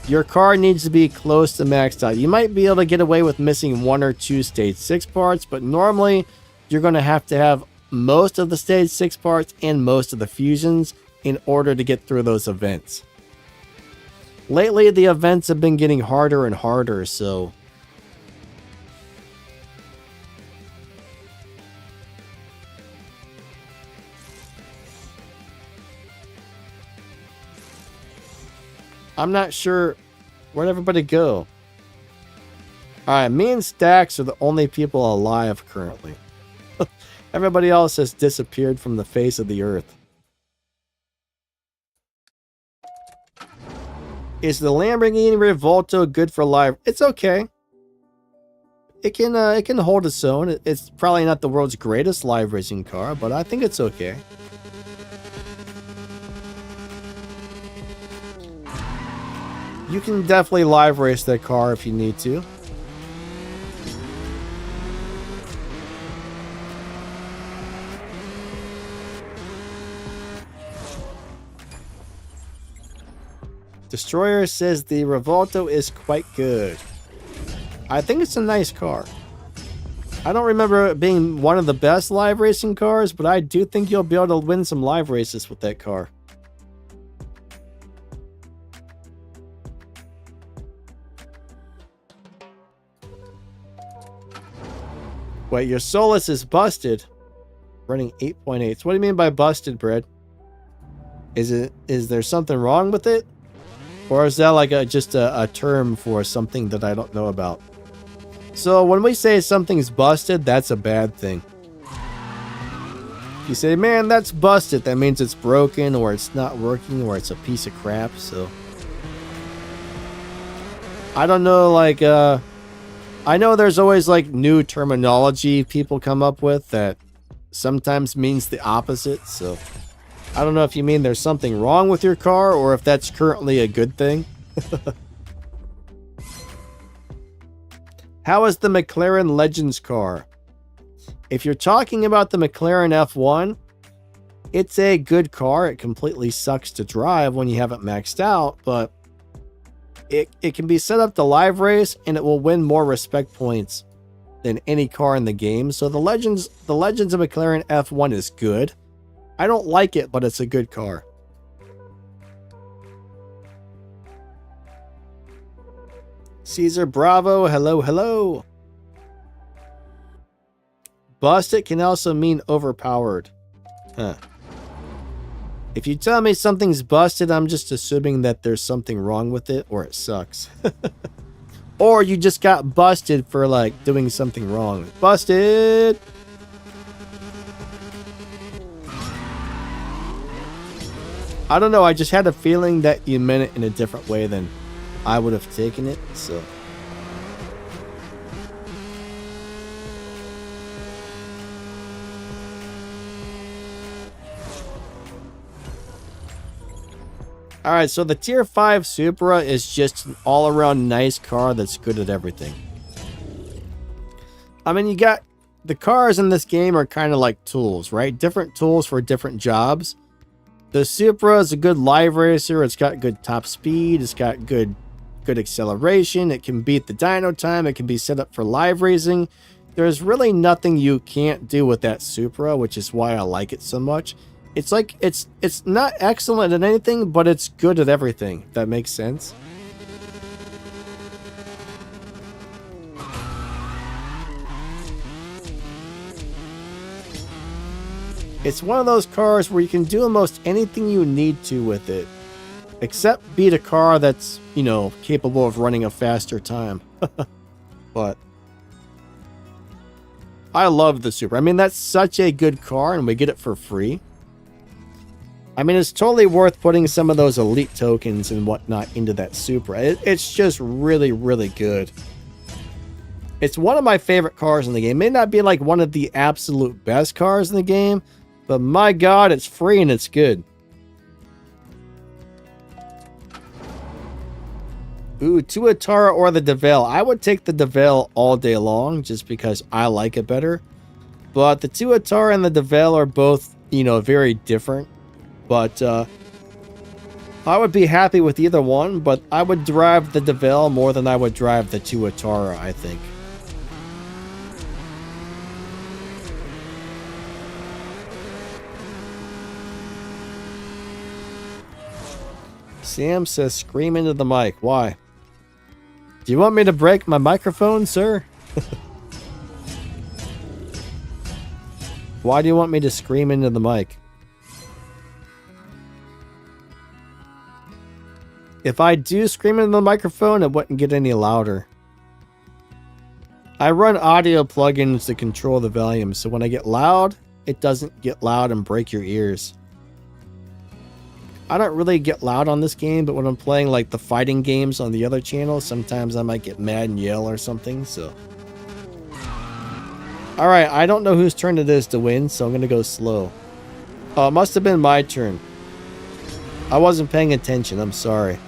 your car needs to be close to maxed out. You might be able to get away with missing 1 or 2 stage 6 parts, but normally you're going to have most of the stage 6 parts and most of the fusions in order to get through those events. Lately, the events have been getting harder and harder, so... I'm not sure. Where'd everybody go? Alright, me and Stax are the only people alive currently. Everybody else has disappeared from the face of the earth. Is the Lamborghini Revolto good for live? It's okay. It can hold its own. It's probably not the world's greatest live racing car, but I think it's okay. You can definitely live race that car if you need to. Destroyer says the Revolto is quite good. I think it's a nice car. I don't remember it being one of the best live racing cars, but I do think you'll be able to win some live races with that car. Wait, your Solus is busted. Running 8.8. So what do you mean by busted, Brad? Is there something wrong with it? Or is that like just a term for something that I don't know about? So when we say something's busted, that's a bad thing. If you say, man, that's busted, that means it's broken, or it's not working, or it's a piece of crap, so. I don't know, like, I know there's always, like, new terminology people come up with that sometimes means the opposite, so. I don't know if you mean there's something wrong with your car, or if that's currently a good thing. How is the McLaren Legends car? If you're talking about the McLaren F1, it's a good car. It completely sucks to drive when you have it maxed out, but it can be set up to live race and it will win more respect points than any car in the game. So the Legends of McLaren F1 is good. I don't like it, but it's a good car. Caesar Bravo, hello, hello. Busted can also mean overpowered. Huh. If you tell me something's busted, I'm just assuming that there's something wrong with it or it sucks. Or you just got busted for like doing something wrong. Busted! I don't know, I just had a feeling that you meant it in a different way than I would have taken it, so. Alright, so the Tier 5 Supra is just an all-around nice car that's good at everything. I mean, you got... The cars in this game are kind of like tools, right? Different tools for different jobs. The Supra is a good live racer. It's got good top speed. It's got good acceleration. It can beat the dyno time. It can be set up for live racing. There's really nothing you can't do with that Supra, which is why I like it so much. It's like, it's not excellent at anything, but it's good at everything, if that makes sense. It's one of those cars where you can do almost anything you need to with it. Except beat a car that's, you know, capable of running a faster time. But I love the Supra. I mean, that's such a good car, and we get it for free. I mean, it's totally worth putting some of those elite tokens and whatnot into that Supra. It's just really, really good. It's one of my favorite cars in the game. It may not be like one of the absolute best cars in the game, but my God, it's free and it's good. Ooh, Tuatara or the DeVale. I would take the DeVale all day long just because I like it better. But the Tuatara and the DeVale are both, you know, very different. But I would be happy with either one, but I would drive the DeVale more than I would drive the Tuatara, I think. Sam says, scream into the mic. Why? Do you want me to break my microphone, sir? Why do you want me to scream into the mic? If I do scream into the microphone, it wouldn't get any louder. I run audio plugins to control the volume, so when I get loud, it doesn't get loud and break your ears. I don't really get loud on this game, but when I'm playing like the fighting games on the other channel, sometimes I might get mad and yell or something, so. Alright, I don't know whose turn it is to win, so I'm gonna go slow. Oh, it must have been my turn. I wasn't paying attention, I'm sorry.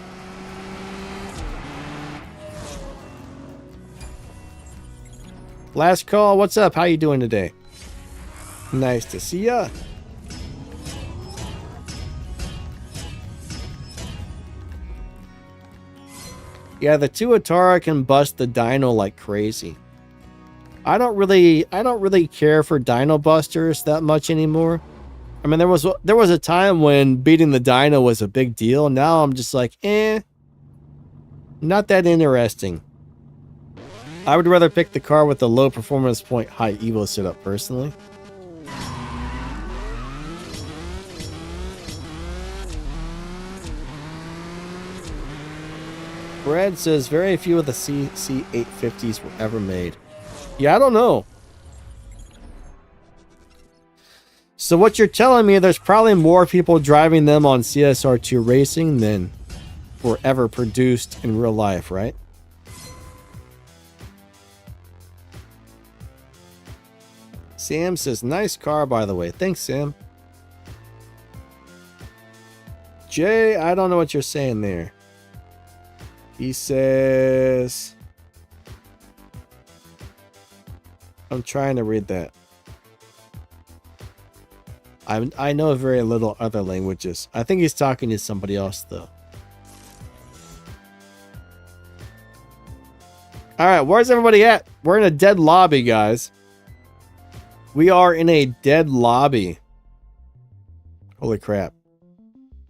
Last call, what's up? How you doing today? Nice to see ya. Yeah, the Tuatara can bust the dyno like crazy. I don't really care for dyno busters that much anymore. I mean, there was a time when beating the dyno was a big deal. Now I'm just like, not that interesting. I would rather pick the car with the low performance point, high evo setup personally. Brad says very few of the CC850s were ever made. Yeah, I don't know. So what you're telling me, there's probably more people driving them on CSR2 Racing than were ever produced in real life, right? Sam says, nice car, by the way. Thanks, Sam. Jay, I don't know what you're saying there. He says... I'm trying to read that. I know very little other languages. I think he's talking to somebody else, though. Alright, where's everybody at? We're in a dead lobby, guys. We are in a dead lobby. Holy crap.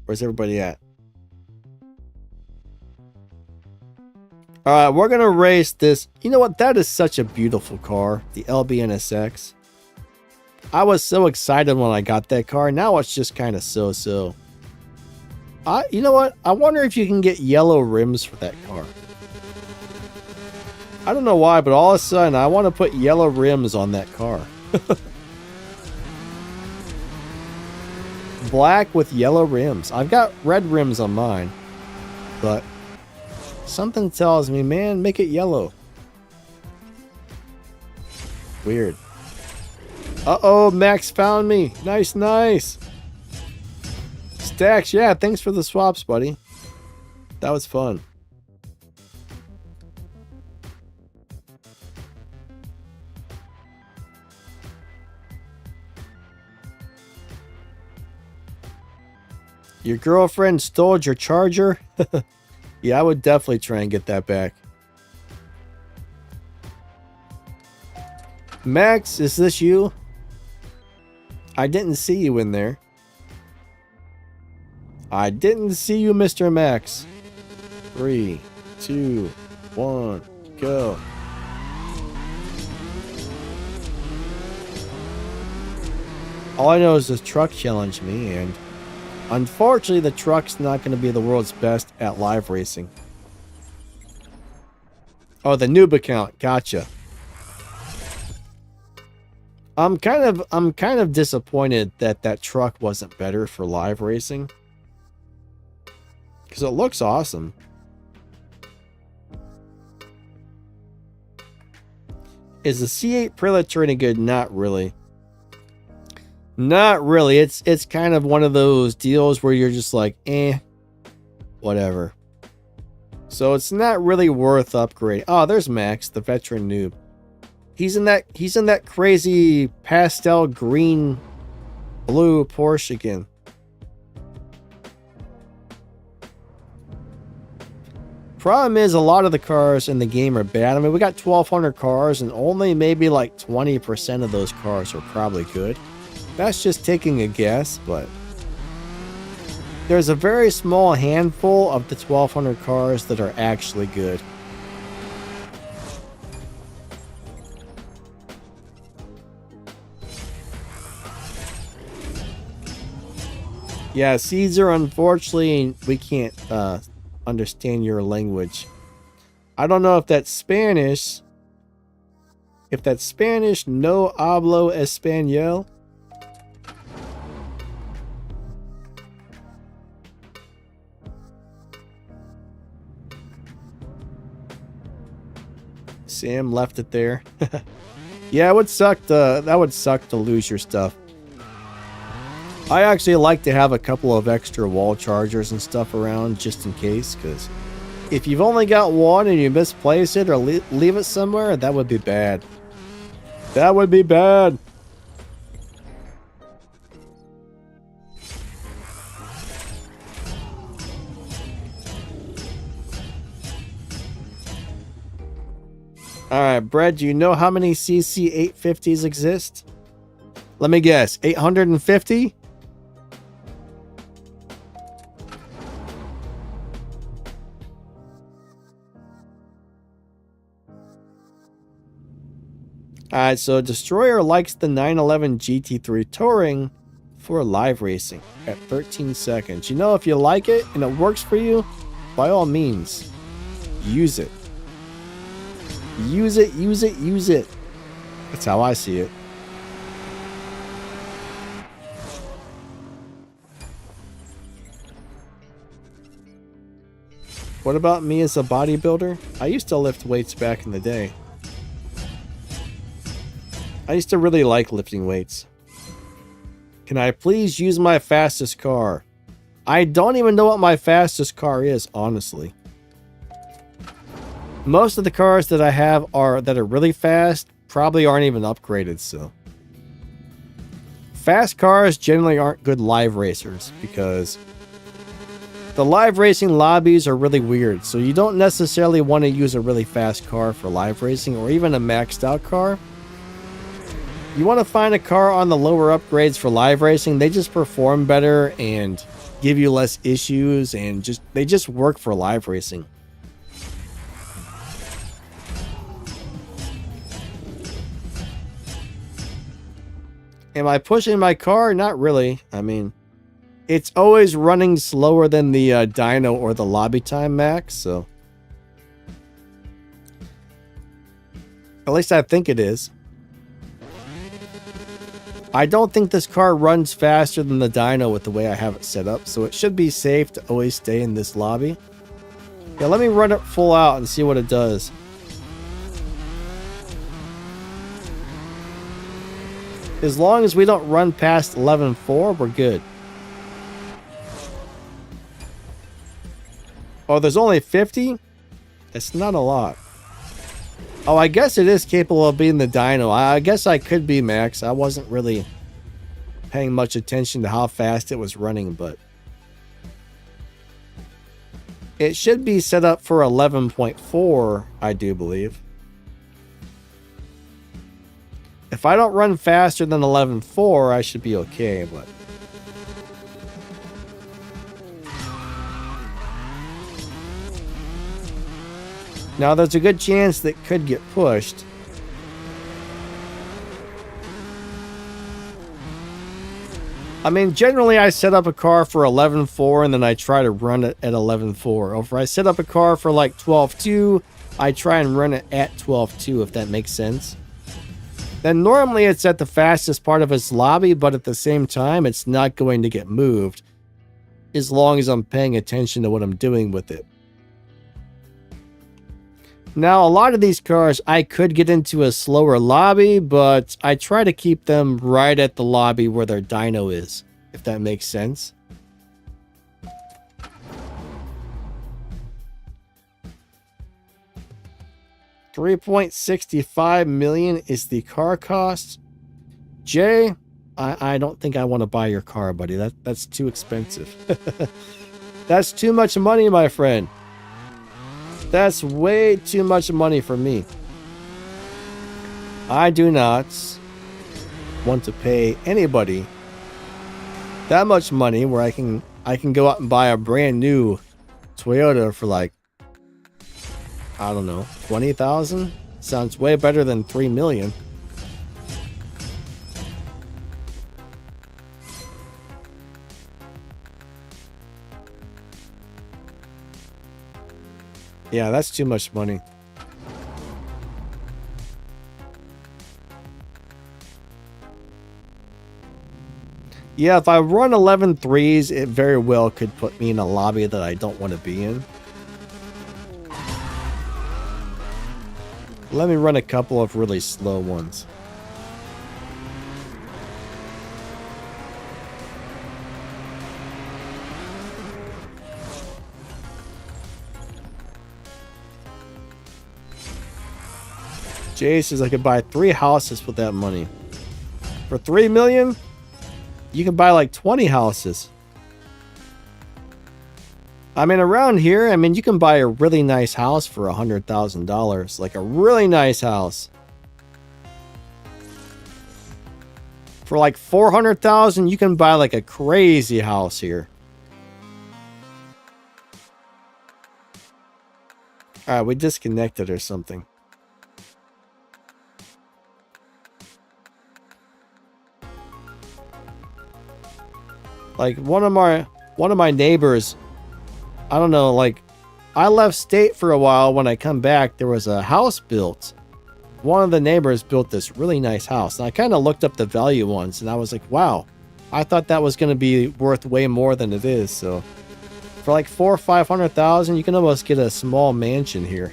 Where's everybody at? Alright, we're going to race this. You know what? That is such a beautiful car. The LBNSX. I was so excited when I got that car. Now it's just kind of so-so. You know what? I wonder if you can get yellow rims for that car. I don't know why, but all of a sudden I want to put yellow rims on that car. Black with yellow rims. I've got red rims on mine, but something tells me, man, make it yellow. Weird. Uh-oh, Max found me. Nice, nice. Stacks, yeah, thanks for the swaps, buddy. That was fun. Your girlfriend stole your charger? Yeah, I would definitely try and get that back. Max, is this you? I didn't see you in there. I didn't see you, Mr. Max. 3, 2, 1, go. All I know is this truck challenged me, and unfortunately the truck's not going to be the world's best at live racing. Oh, the noob account. Gotcha. I'm kind of disappointed that that truck wasn't better for live racing, because it looks awesome. Is the C8 Predator any good? Not really. Not really. It's kind of one of those deals where you're just like, whatever. So it's not really worth upgrading. Oh, there's Max, the veteran noob. He's in that crazy pastel green blue Porsche again. Problem is, a lot of the cars in the game are bad. I mean, we got 1,200 cars, and only maybe like 20% of those cars are probably good. That's just taking a guess, but there's a very small handful of the 1,200 cars that are actually good. Yeah, Caesar, unfortunately, we can't understand your language. I don't know if that's Spanish. If that's Spanish, no hablo español. Sam left it there. Yeah, it would suck that would suck to lose your stuff. I actually like to have a couple of extra wall chargers and stuff around just in case, because if you've only got one and you misplace it or leave it somewhere, that would be bad. That would be bad. Alright, Brett, do you know how many CC850s exist? Let me guess, 850? Alright, so Destroyer likes the 911 GT3 Touring for live racing at 13 seconds. You know, if you like it and it works for you, by all means, use it. Use it, use it, use it. That's how I see it. What about me as a bodybuilder? I used to lift weights back in the day. I used to really like lifting weights. Can I please use my fastest car? I don't even know what my fastest car is, honestly. Most of the cars that I have that are really fast probably aren't even upgraded, so. Fast cars generally aren't good live racers because the live racing lobbies are really weird, so you don't necessarily want to use a really fast car for live racing or even a maxed out car. You want to find a car on the lower upgrades for live racing. They just perform better and give you less issues, and they just work for live racing. Am I pushing my car? Not really. I mean, it's always running slower than the dyno or the lobby time max, so. At least I think it is. I don't think this car runs faster than the dyno with the way I have it set up, so it should be safe to always stay in this lobby. Yeah, let me run it full out and see what it does. As long as we don't run past 11.4, we're good. Oh, there's only 50? That's not a lot. Oh, I guess it is capable of being the dyno. I guess I could be max. I wasn't really paying much attention to how fast it was running, but it should be set up for 11.4, I do believe. If I don't run faster than 11.4, I should be okay, but now there's a good chance that could get pushed. I mean, generally I set up a car for 11.4 and then I try to run it at 11.4. Or if I set up a car for like 12.2, I try and run it at 12.2, if that makes sense. Then normally it's at the fastest part of its lobby, but at the same time, it's not going to get moved as long as I'm paying attention to what I'm doing with it. Now, a lot of these cars, I could get into a slower lobby, but I try to keep them right at the lobby where their dyno is, if that makes sense. $3.65 million is the car cost. Jay, I don't think I want to buy your car, buddy. That's too expensive. That's too much money, my friend. That's way too much money for me. I do not want to pay anybody that much money where I can go out and buy a brand new Toyota for like, I don't know, 20,000? Sounds way better than 3 million. Yeah, that's too much money. Yeah, if I run 11.3s, it very well could put me in a lobby that I don't want to be in. Let me run a couple of really slow ones. Jay says I could buy 3 houses with that money. For 3 million, you can buy like 20 houses. I mean, around here, I mean, you can buy a really nice house for $100,000. Like a really nice house. For like $400,000, you can buy like a crazy house here. Alright, we disconnected or something. Like one of my neighbors, I don't know, like I left state for a while. When I come back, there was a house built. One of the neighbors built this really nice house. And I kind of looked up the value once and I was like, wow, I thought that was going to be worth way more than it is. So for like $400,000 or $500,000, you can almost get a small mansion here.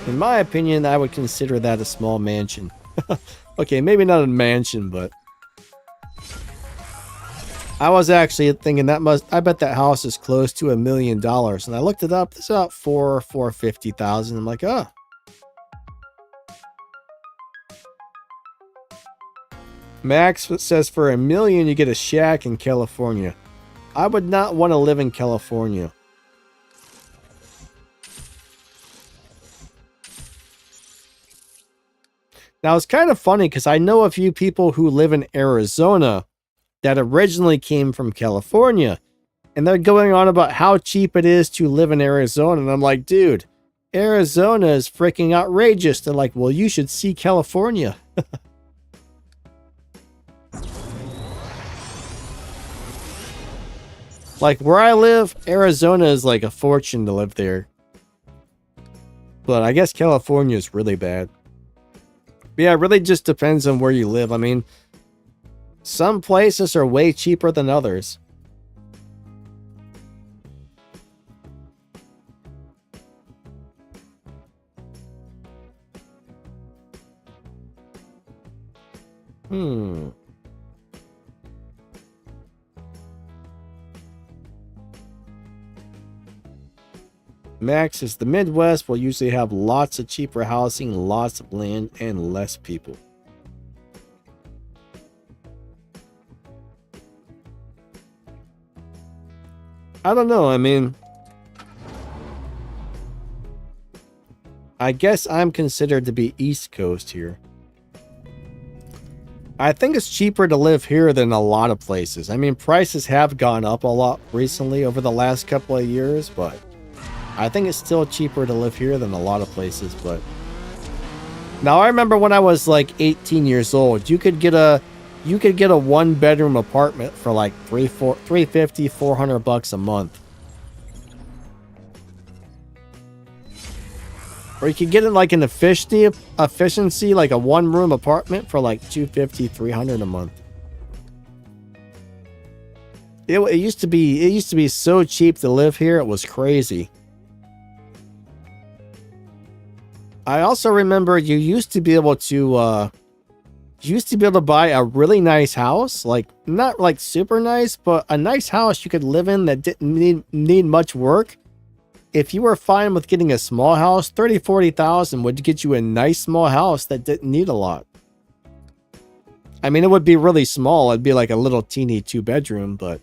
In my opinion, I would consider that a small mansion. Okay, maybe not a mansion, but I was actually thinking I bet that house is close to $1 million. And I looked it up. It's about $450,000. I'm like, oh. Max says for $1 million, you get a shack in California. I would not want to live in California. Now, it's kind of funny because I know a few people who live in Arizona that originally came from California. And they're going on about how cheap it is to live in Arizona. And I'm like, dude, Arizona is freaking outrageous. They're like, well, you should see California. Like where I live, Arizona is like a fortune to live there. But I guess California is really bad. Yeah, it really just depends on where you live. I mean, some places are way cheaper than others. Max is the Midwest will usually have lots of cheaper housing, lots of land, and less people. I don't know. I mean, I guess I'm considered to be East Coast here. I think it's cheaper to live here than a lot of places. I mean, prices have gone up a lot recently over the last couple of years, but I think it's still cheaper to live here than a lot of places. But now I remember when I was like 18 years old, you could get a 1-bedroom apartment for like $350, $400 a month. Or you could get it like an efficiency like a 1-room apartment for like $250, $300 a month. It used to be so cheap to live here, it was crazy. I also remember you used to be able to buy a really nice house, like not like super nice, but a nice house you could live in that didn't need much work. If you were fine with getting a small house, $30,000, $40,000 would get you a nice small house that didn't need a lot. I mean, it would be really small. It'd be like a little teeny 2-bedroom, but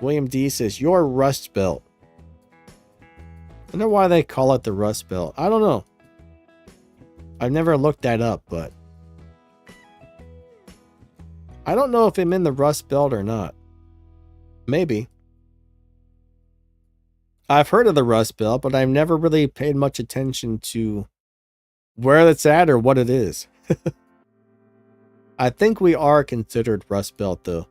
William D says, your Rust Belt. I wonder why they call it the Rust Belt. I don't know. I've never looked that up, but I don't know if I'm in the Rust Belt or not. Maybe. I've heard of the Rust Belt, but I've never really paid much attention to where it's at or what it is. I think we are considered Rust Belt, though.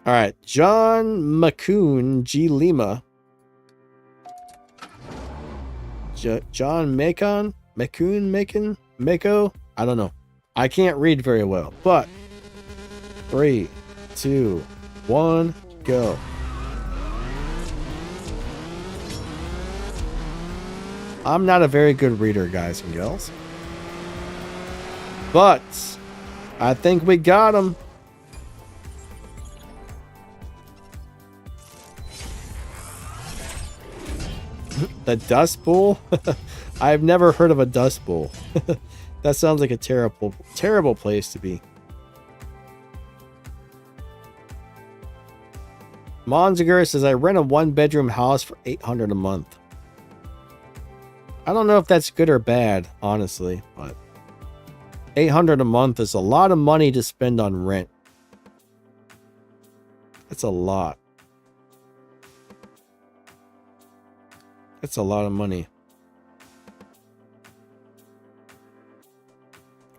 All right, John McCoon, G. Lima. John Macon? McCoon? Mako? I don't know. I can't read very well, but 3, 2, 1, go. I'm not a very good reader, guys and girls. But I think we got him. The Dust Bowl? I've never heard of a Dust Bowl. That sounds like a terrible, terrible place to be. Monziger says, I rent a 1-bedroom house for $800 a month. I don't know if that's good or bad, honestly, but $800 a month is a lot of money to spend on rent. That's a lot. That's a lot of money.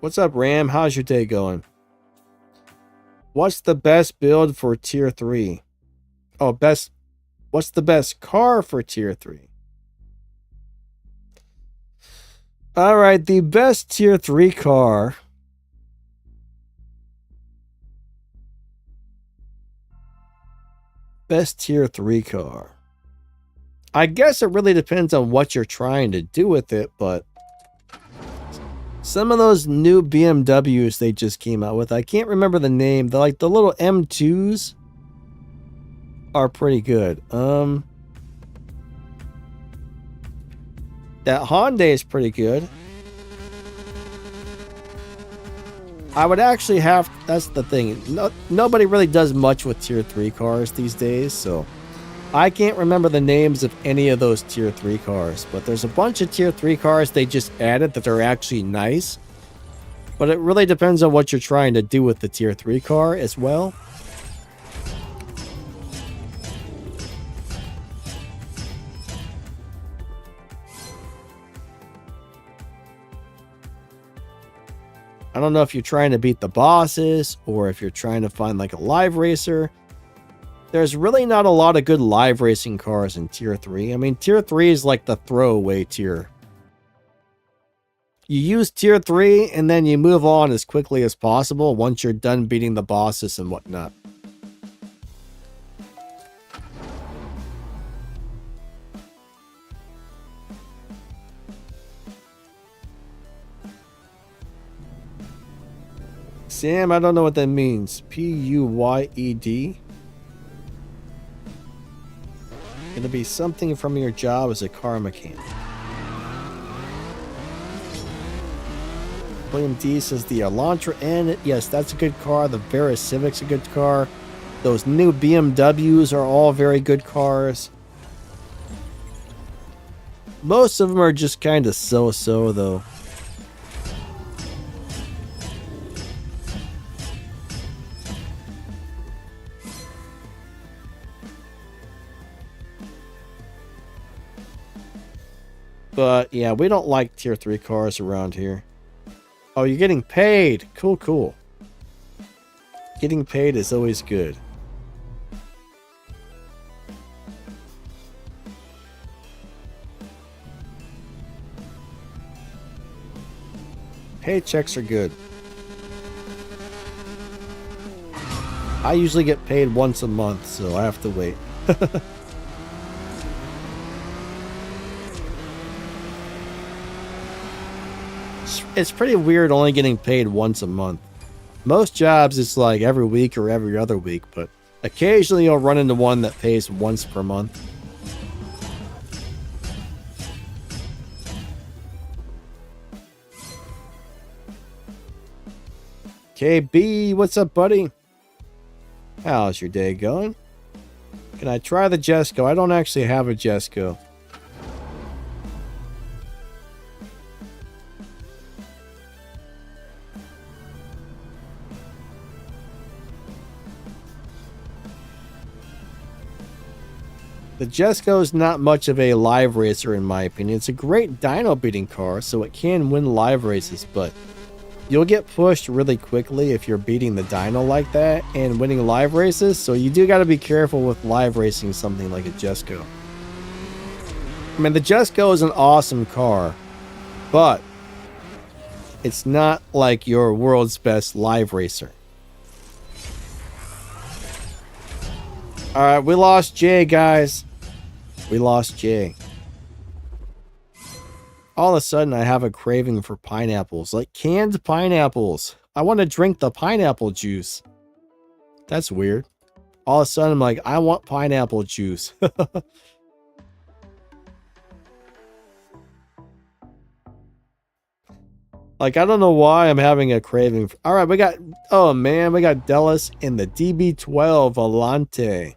What's up, Ram? How's your day going? What's the best build for tier 3? Oh, what's the best car for tier 3? All right, the best tier 3 car. Best tier 3 car. I guess it really depends on what you're trying to do with it, but some of those new BMWs they just came out with, I can't remember the name. They're like the little M2s are pretty good. That Hyundai is pretty good. I would actually have, that's the thing. Nobody really does much with tier 3 cars these days, so I can't remember the names of any of those tier 3 cars, but there's a bunch of tier 3 cars they just added that are actually nice. But it really depends on what you're trying to do with the tier 3 car as well. I don't know if you're trying to beat the bosses or if you're trying to find like a live racer. There's really not a lot of good live racing cars in tier 3. I mean, tier 3 is like the throwaway tier. You use tier 3 and then you move on as quickly as possible once you're done beating the bosses and whatnot. Sam, I don't know what that means. P-U-Y-E-D? It'll be something from your job as a car mechanic. William D says the Elantra N. Yes, that's a good car. The Vera Civic's a good car. Those new BMWs are all very good cars. Most of them are just kind of so-so, though. But yeah, we don't like tier 3 cars around here. Oh, you're getting paid. Cool, cool. Getting paid is always good. Paychecks are good. I usually get paid once a month, so I have to wait. It's pretty weird only getting paid once a month. Most jobs it's like every week or every other week, but occasionally you'll run into one that pays once per month. KB, what's up, buddy? How's your day going? Can I try the Jesco? I don't actually have a Jesco. The Jesco is not much of a live racer in my opinion. It's a great dyno beating car, so it can win live races, but you'll get pushed really quickly if you're beating the dyno like that and winning live races, so you do got to be careful with live racing something like a Jesco. I mean, the Jesco is an awesome car, but it's not like your world's best live racer. Alright, we lost Jay, guys. We lost Jay. All of a sudden, I have a craving for pineapples. Like canned pineapples. I want to drink the pineapple juice. That's weird. All of a sudden, I'm like, I want pineapple juice. Like, I don't know why I'm having a craving. All right, we got, oh man, we got Delis in the DB12 Alante.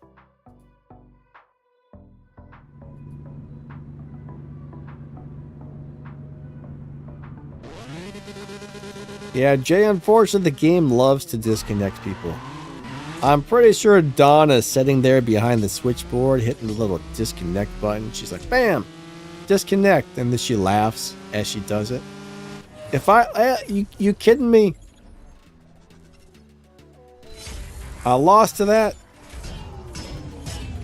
Yeah, Jay, unfortunately, the game loves to disconnect people. I'm pretty sure Donna's sitting there behind the switchboard, hitting the little disconnect button. She's like, bam, disconnect. And then she laughs as she does it. If you kidding me? I lost to that.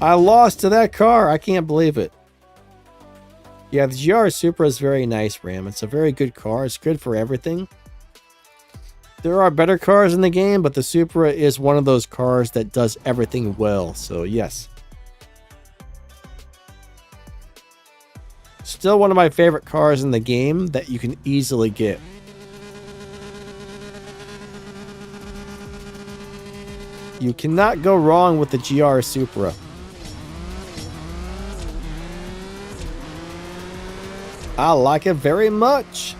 I lost to that car. I can't believe it. Yeah, the GR Supra is very nice, Ram. It's a very good car. It's good for everything. There are better cars in the game, but the Supra is one of those cars that does everything well. So, yes. Still one of my favorite cars in the game that you can easily get. You cannot go wrong with the GR Supra. I like it very much.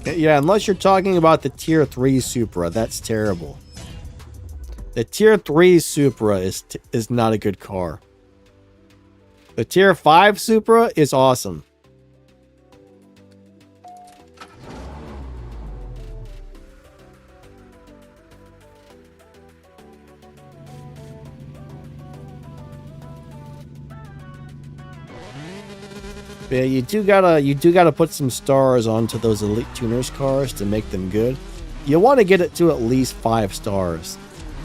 Yeah, unless you're talking about the Tier 3 Supra, that's terrible. The Tier 3 Supra is not a good car. The Tier 5 Supra is awesome. Yeah, you do gotta put some stars onto those Elite Tuners cars to make them good. You want to get it to at least 5 stars,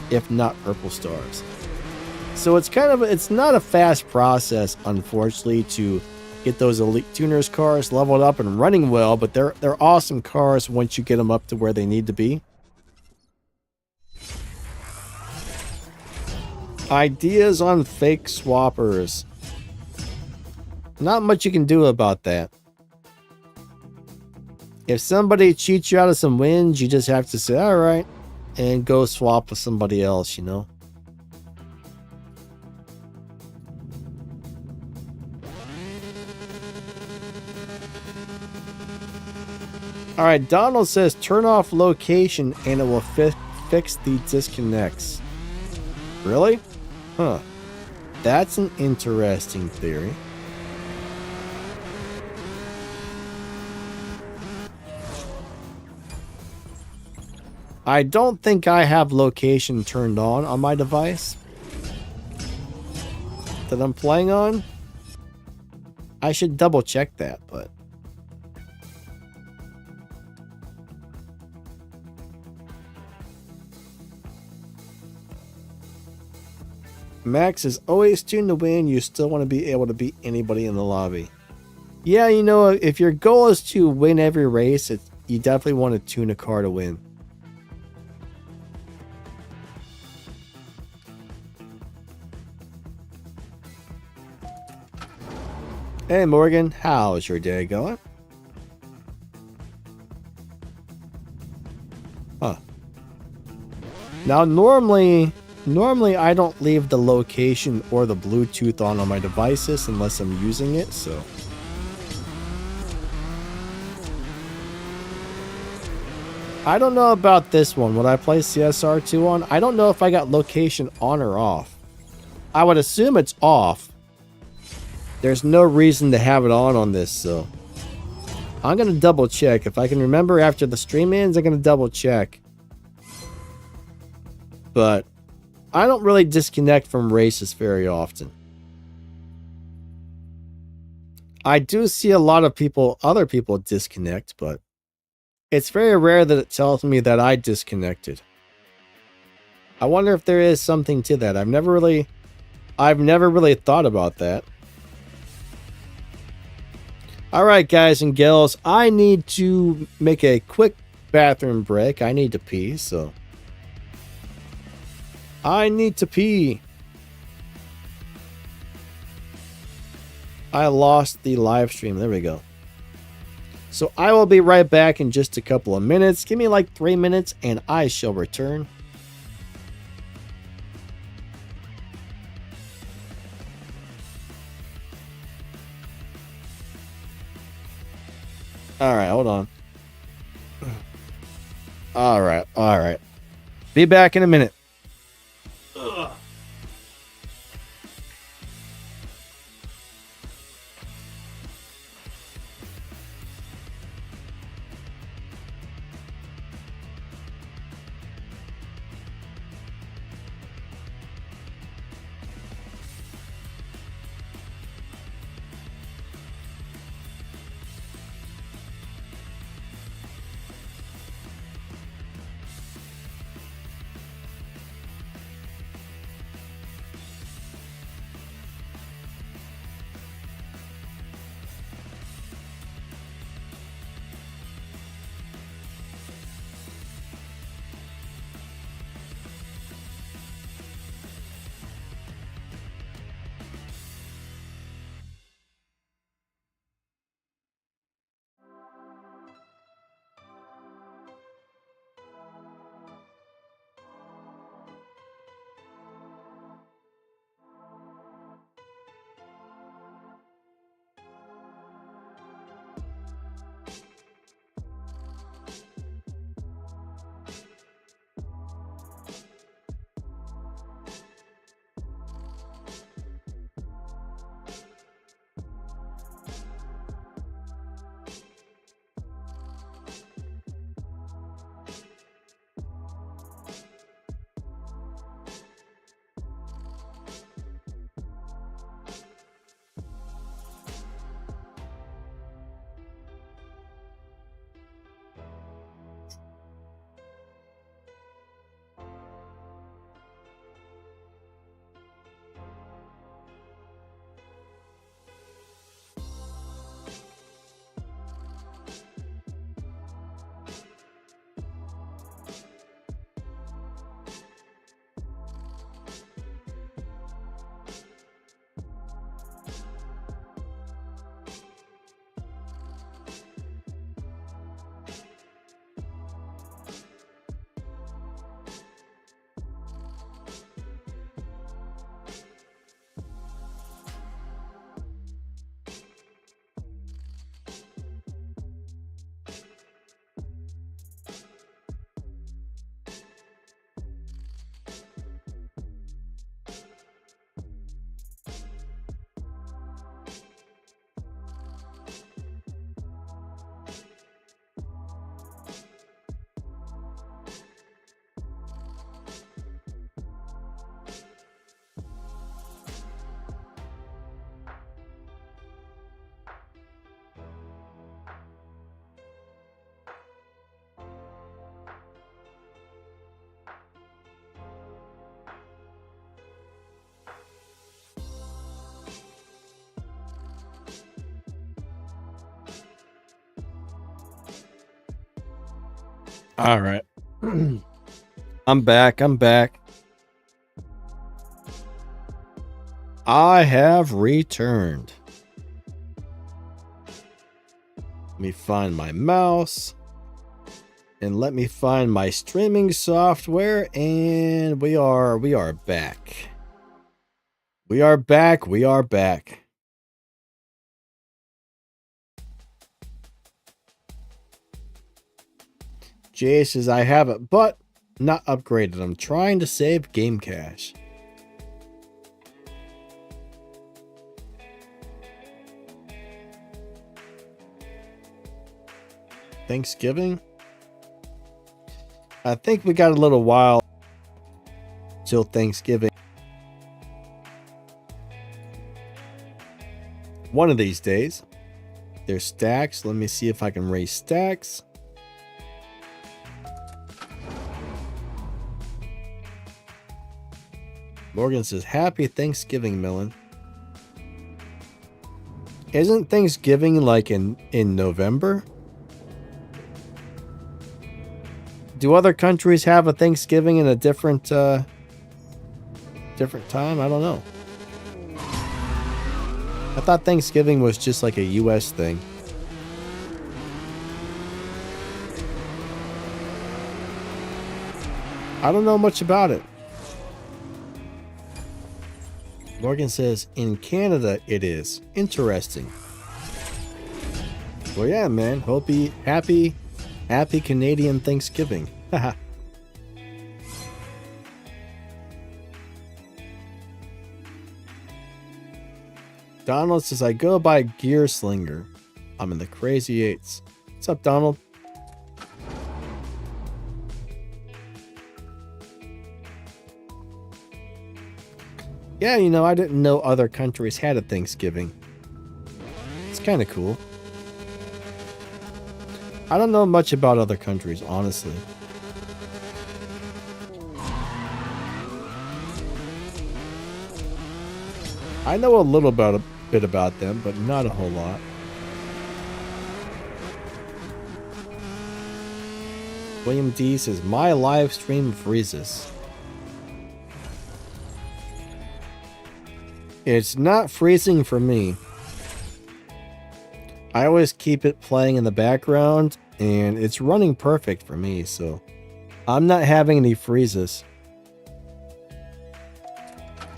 if not purple stars. So it's not a fast process, unfortunately, to get those Elite Tuners cars leveled up and running well, but they're awesome cars once you get them up to where they need to be. Ideas on fake swappers. Not much you can do about that. If somebody cheats you out of some wins, you just have to say, all right, and go swap with somebody else, you know? All right, Donald says, turn off location and it will fix the disconnects. Really? Huh. That's an interesting theory. I don't think I have location turned on my device that I'm playing on. I should double check that, but Max is always tuned to win. You still want to be able to beat anybody in the lobby. Yeah, you know, if your goal is to win every race, you definitely want to tune a car to win. Hey Morgan, how's your day going? Huh. Now normally I don't leave the location or the Bluetooth on my devices unless I'm using it, so. I don't know about this one. When I play CSR2 on, I don't know if I got location on or off. I would assume it's off. There's no reason to have it on this, so I'm going to double check. If I can remember after the stream ends, I'm going to double check. But I don't really disconnect from races very often. I do see a lot of other people disconnect, but it's very rare that it tells me that I disconnected. I wonder if there is something to that. I've never really thought about that. All right, guys and gals, I need to make a quick bathroom break. I need to pee, so I need to pee. I lost the live stream. There we go. So I will be right back in just a couple of minutes. Give me like 3 minutes and I shall return. All right, hold on. All right, all right. Be back in a minute. Ugh. All right. I'm back. I'm back. I have returned. Let me find my mouse. And let me find my streaming software. And we are back. We are back. We are back. Jay says I have it, but not upgraded. I'm trying to save game cache. Thanksgiving? I think we got a little while till Thanksgiving. One of these days. There's stacks. Let me see if I can raise stacks. Morgan says, Happy Thanksgiving, Millen. Isn't Thanksgiving like in November? Do other countries have a Thanksgiving in a different time? I don't know. I thought Thanksgiving was just like a US thing. I don't know much about it. Morgan says, in Canada it is. Interesting. Well, yeah, man. Hope you happy Canadian Thanksgiving. Haha. Donald says, I go by Gear Slinger. I'm in the crazy eights. What's up, Donald? Yeah, you know, I didn't know other countries had a Thanksgiving. It's kind of cool. I don't know much about other countries, honestly. I know a little bit about them, but not a whole lot. William D says, my live stream freezes. It's not freezing for me. I always keep it playing in the background, and it's running perfect for me, so I'm not having any freezes.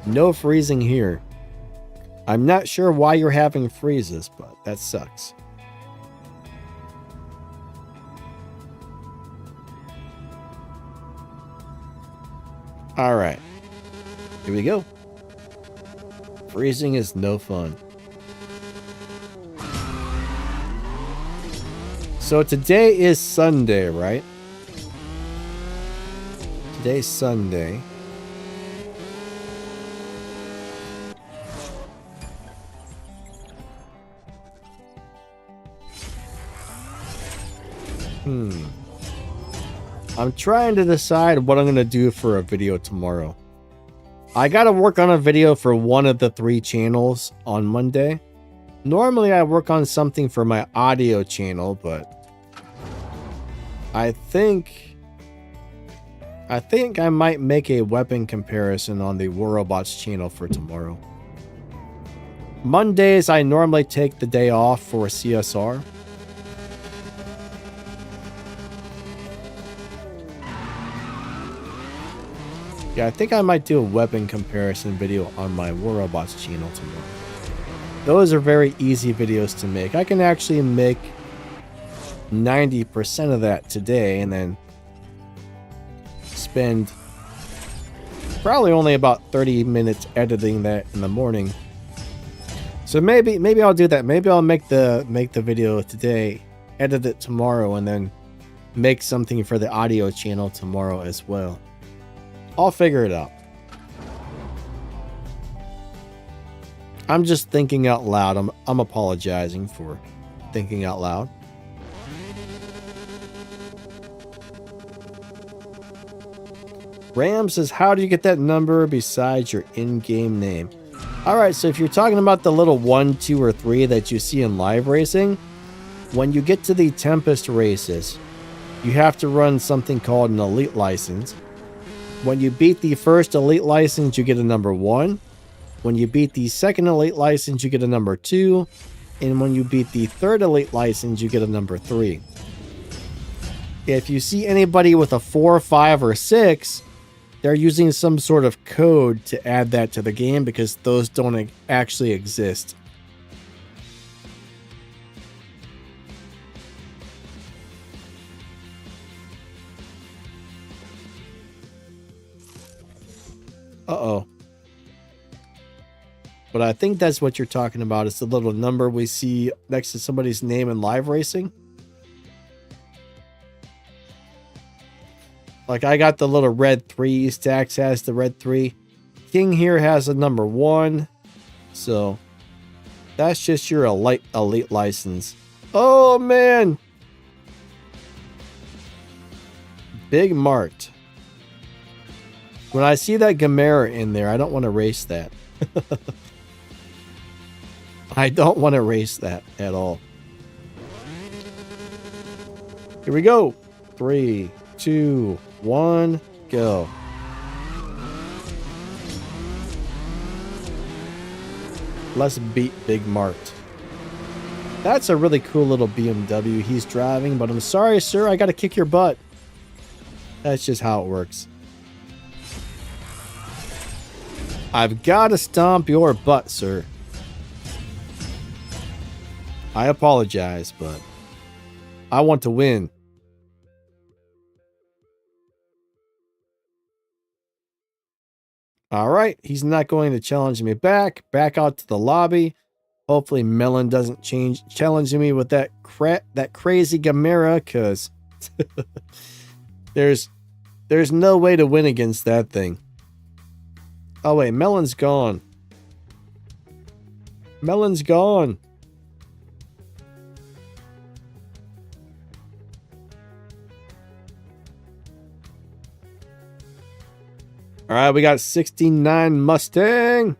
No freezing here. I'm not sure why you're having freezes, but that sucks. All right, here we go. Freezing is no fun. So today is Sunday, right? Today's Sunday. I'm trying to decide what I'm going to do for a video tomorrow. I got to work on a video for one of the 3 channels on Monday. Normally I work on something for my audio channel, but I think I might make a weapon comparison on the War Robots channel for tomorrow. Mondays I normally take the day off for CSR. Yeah, I think I might do a weapon comparison video on my War Robots channel tomorrow. Those are very easy videos to make. I can actually make 90% of that today and then spend probably only about 30 minutes editing that in the morning. So maybe I'll do that. Maybe I'll make the video today, edit it tomorrow, and then make something for the audio channel tomorrow as well. I'll figure it out. I'm just thinking out loud. I'm apologizing for thinking out loud. Ram says, how do you get that number besides your in-game name? Alright, so if you're talking about the little 1, 2, or 3 that you see in live racing, when you get to the Tempest races, you have to run something called an elite license. When you beat the first elite license, you get a number 1. When you beat the second elite license, you get a number 2. And when you beat the third elite license, you get a number 3. If you see anybody with a 4, 5, or 6, they're using some sort of code to add that to the game because those don't actually exist. Uh-oh. But I think that's what you're talking about. It's the little number we see next to somebody's name in live racing. Like I got the little red 3. Stacks has the red 3. King here has a number 1. So that's just your elite license. Oh man. Big Mart. When I see that Gamera in there, I don't want to race that. I don't want to race that at all. Here we go. 3, 2, 1, go. Let's beat Big Mart. That's a really cool little BMW he's driving, but I'm sorry, sir, I gotta kick your butt. That's just how it works. I've gotta stomp your butt, sir. I apologize, but I want to win. All right, he's not going to challenge me back. Back out to the lobby. Hopefully Melon doesn't challenge me with that crazy Gamera, because there's no way to win against that thing. Oh wait, Melon's gone. Melon's gone. All right, we got 69 Mustang.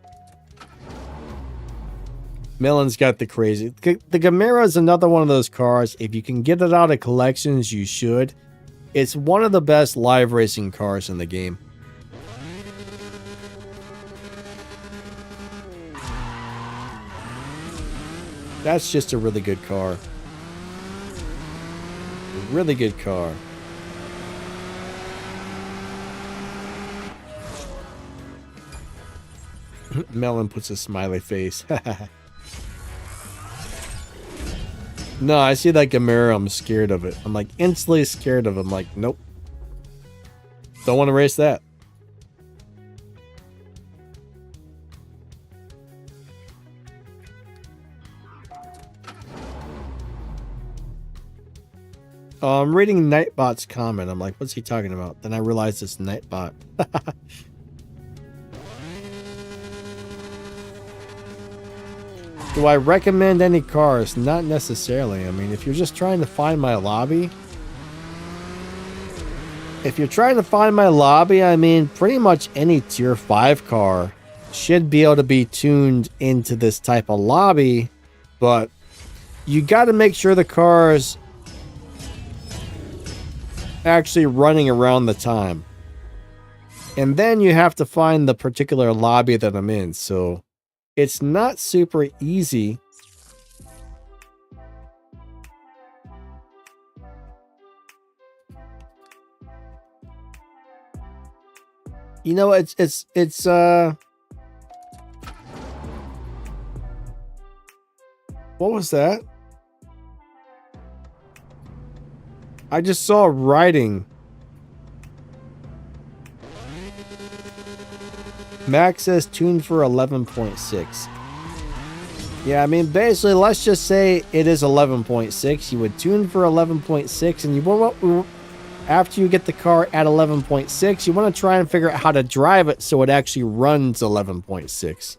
Melon's got the crazy. The Gamera is another one of those cars. If you can get it out of collections, you should. It's one of the best live racing cars in the game. That's just a really good car. A really good car. Melon puts a smiley face. No, I see that Gamera, I'm scared of it. I'm like instantly scared of it. I'm like, nope. Don't want to race that. I'm reading Nightbot's comment. I'm like, what's he talking about? Then I realized it's Nightbot. Do I recommend any cars? Not necessarily. I mean, if you're just trying to find my lobby. If you're trying to find my lobby, I mean, pretty much any tier 5 car should be able to be tuned into this type of lobby. But you got to make sure the car's actually running around the time. And then you have to find the particular lobby that I'm in. So it's not super easy. You know, it's what was that? I just saw writing. Max says tuned for 11.6. Yeah, I mean, basically, let's just say it is 11.6. You would tune for 11.6, and you want, after you get the car at 11.6, you want to try and figure out how to drive it so it actually runs 11.6.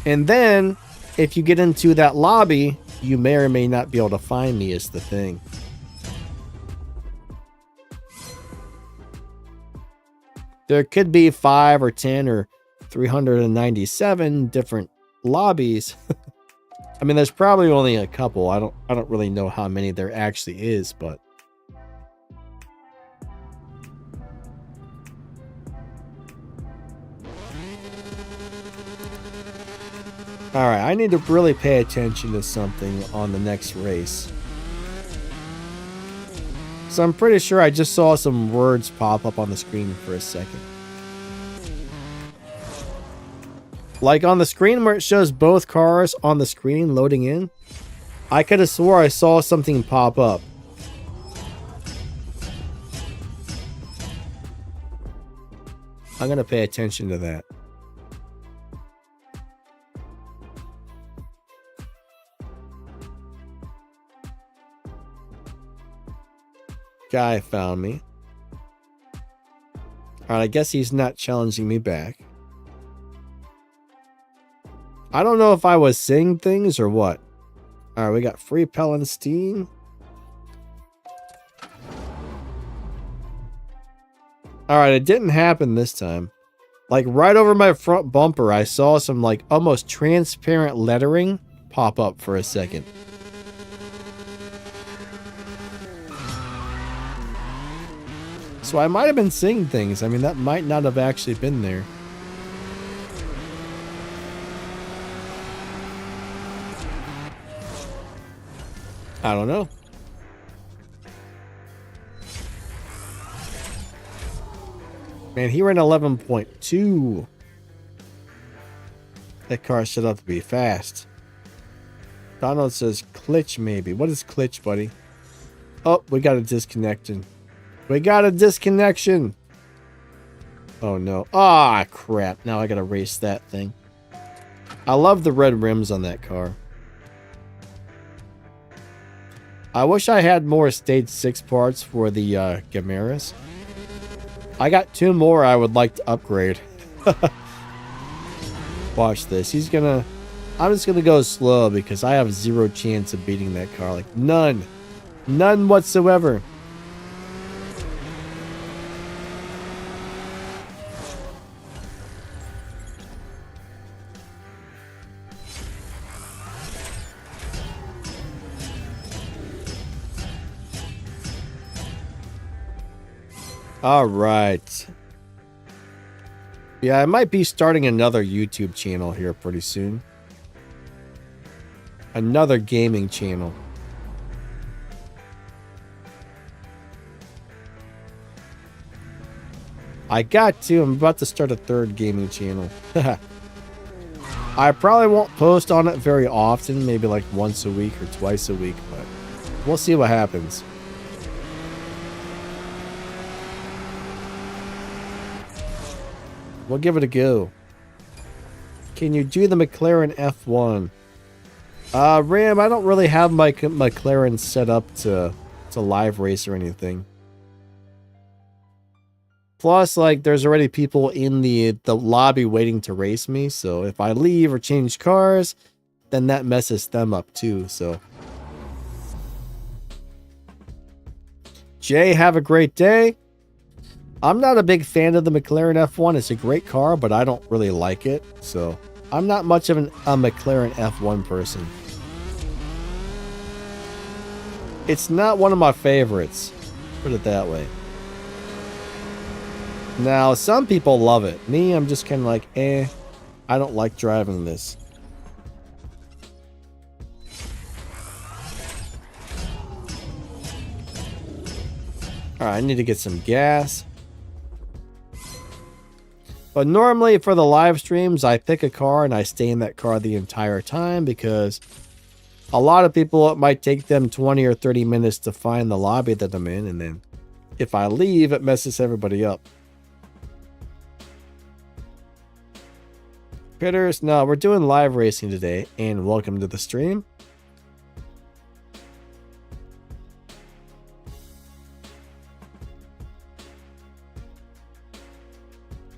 And then, if you get into that lobby, you may or may not be able to find me is the thing. There could be 5 or 10 or 397 different lobbies. I mean, there's probably only a couple. I don't really know how many there actually is, but all right, I need to really pay attention to something on the next race. So I'm pretty sure I just saw some words pop up on the screen for a second. Like on the screen where it shows both cars on the screen loading in, I could have swore I saw something pop up. I'm going to pay attention to that. Guy found me. Alright, I guess he's not challenging me back. I don't know if I was saying things or what. Alright, we got free Pellenstein. Alright, it didn't happen this time. Like right over my front bumper, I saw some like almost transparent lettering pop up for a second. So I might have been seeing things. I mean, that might not have actually been there. I don't know. Man, he ran 11.2. That car set up to be fast. Donald says glitch maybe. What is glitch, buddy? Oh, we got a disconnection. We got a disconnection. Oh no. Ah, crap. Now I gotta race that thing. I love the red rims on that car. I wish I had more stage 6 parts for the Gamaras. I got 2 more I would like to upgrade. Watch this. He's gonna... I'm just gonna go slow because I have 0 chance of beating that car. Like, none. None whatsoever. All right. Yeah, I might be starting another YouTube channel here pretty soon. Another gaming channel. I got to. I'm about to start a 3rd gaming channel. I probably won't post on it very often. Maybe like once a week or twice a week. But we'll see what happens. We'll give it a go. Can you do the McLaren F1? Ram, I don't really have my McLaren set up to live race or anything. Plus, like, there's already people in the lobby waiting to race me, so if I leave or change cars, then that messes them up too, so. Jay, have a great day. I'm not a big fan of the McLaren F1. It's a great car, but I don't really like it. So I'm not much of a McLaren F1 person. It's not one of my favorites. Put it that way. Now, some people love it. Me, I'm just kind of like, I don't like driving this. Alright, I need to get some gas. But normally for the live streams, I pick a car and I stay in that car the entire time because a lot of people, it might take them 20 or 30 minutes to find the lobby that I'm in. And then if I leave, it messes everybody up. Critters, no, we're doing live racing today. And welcome to the stream.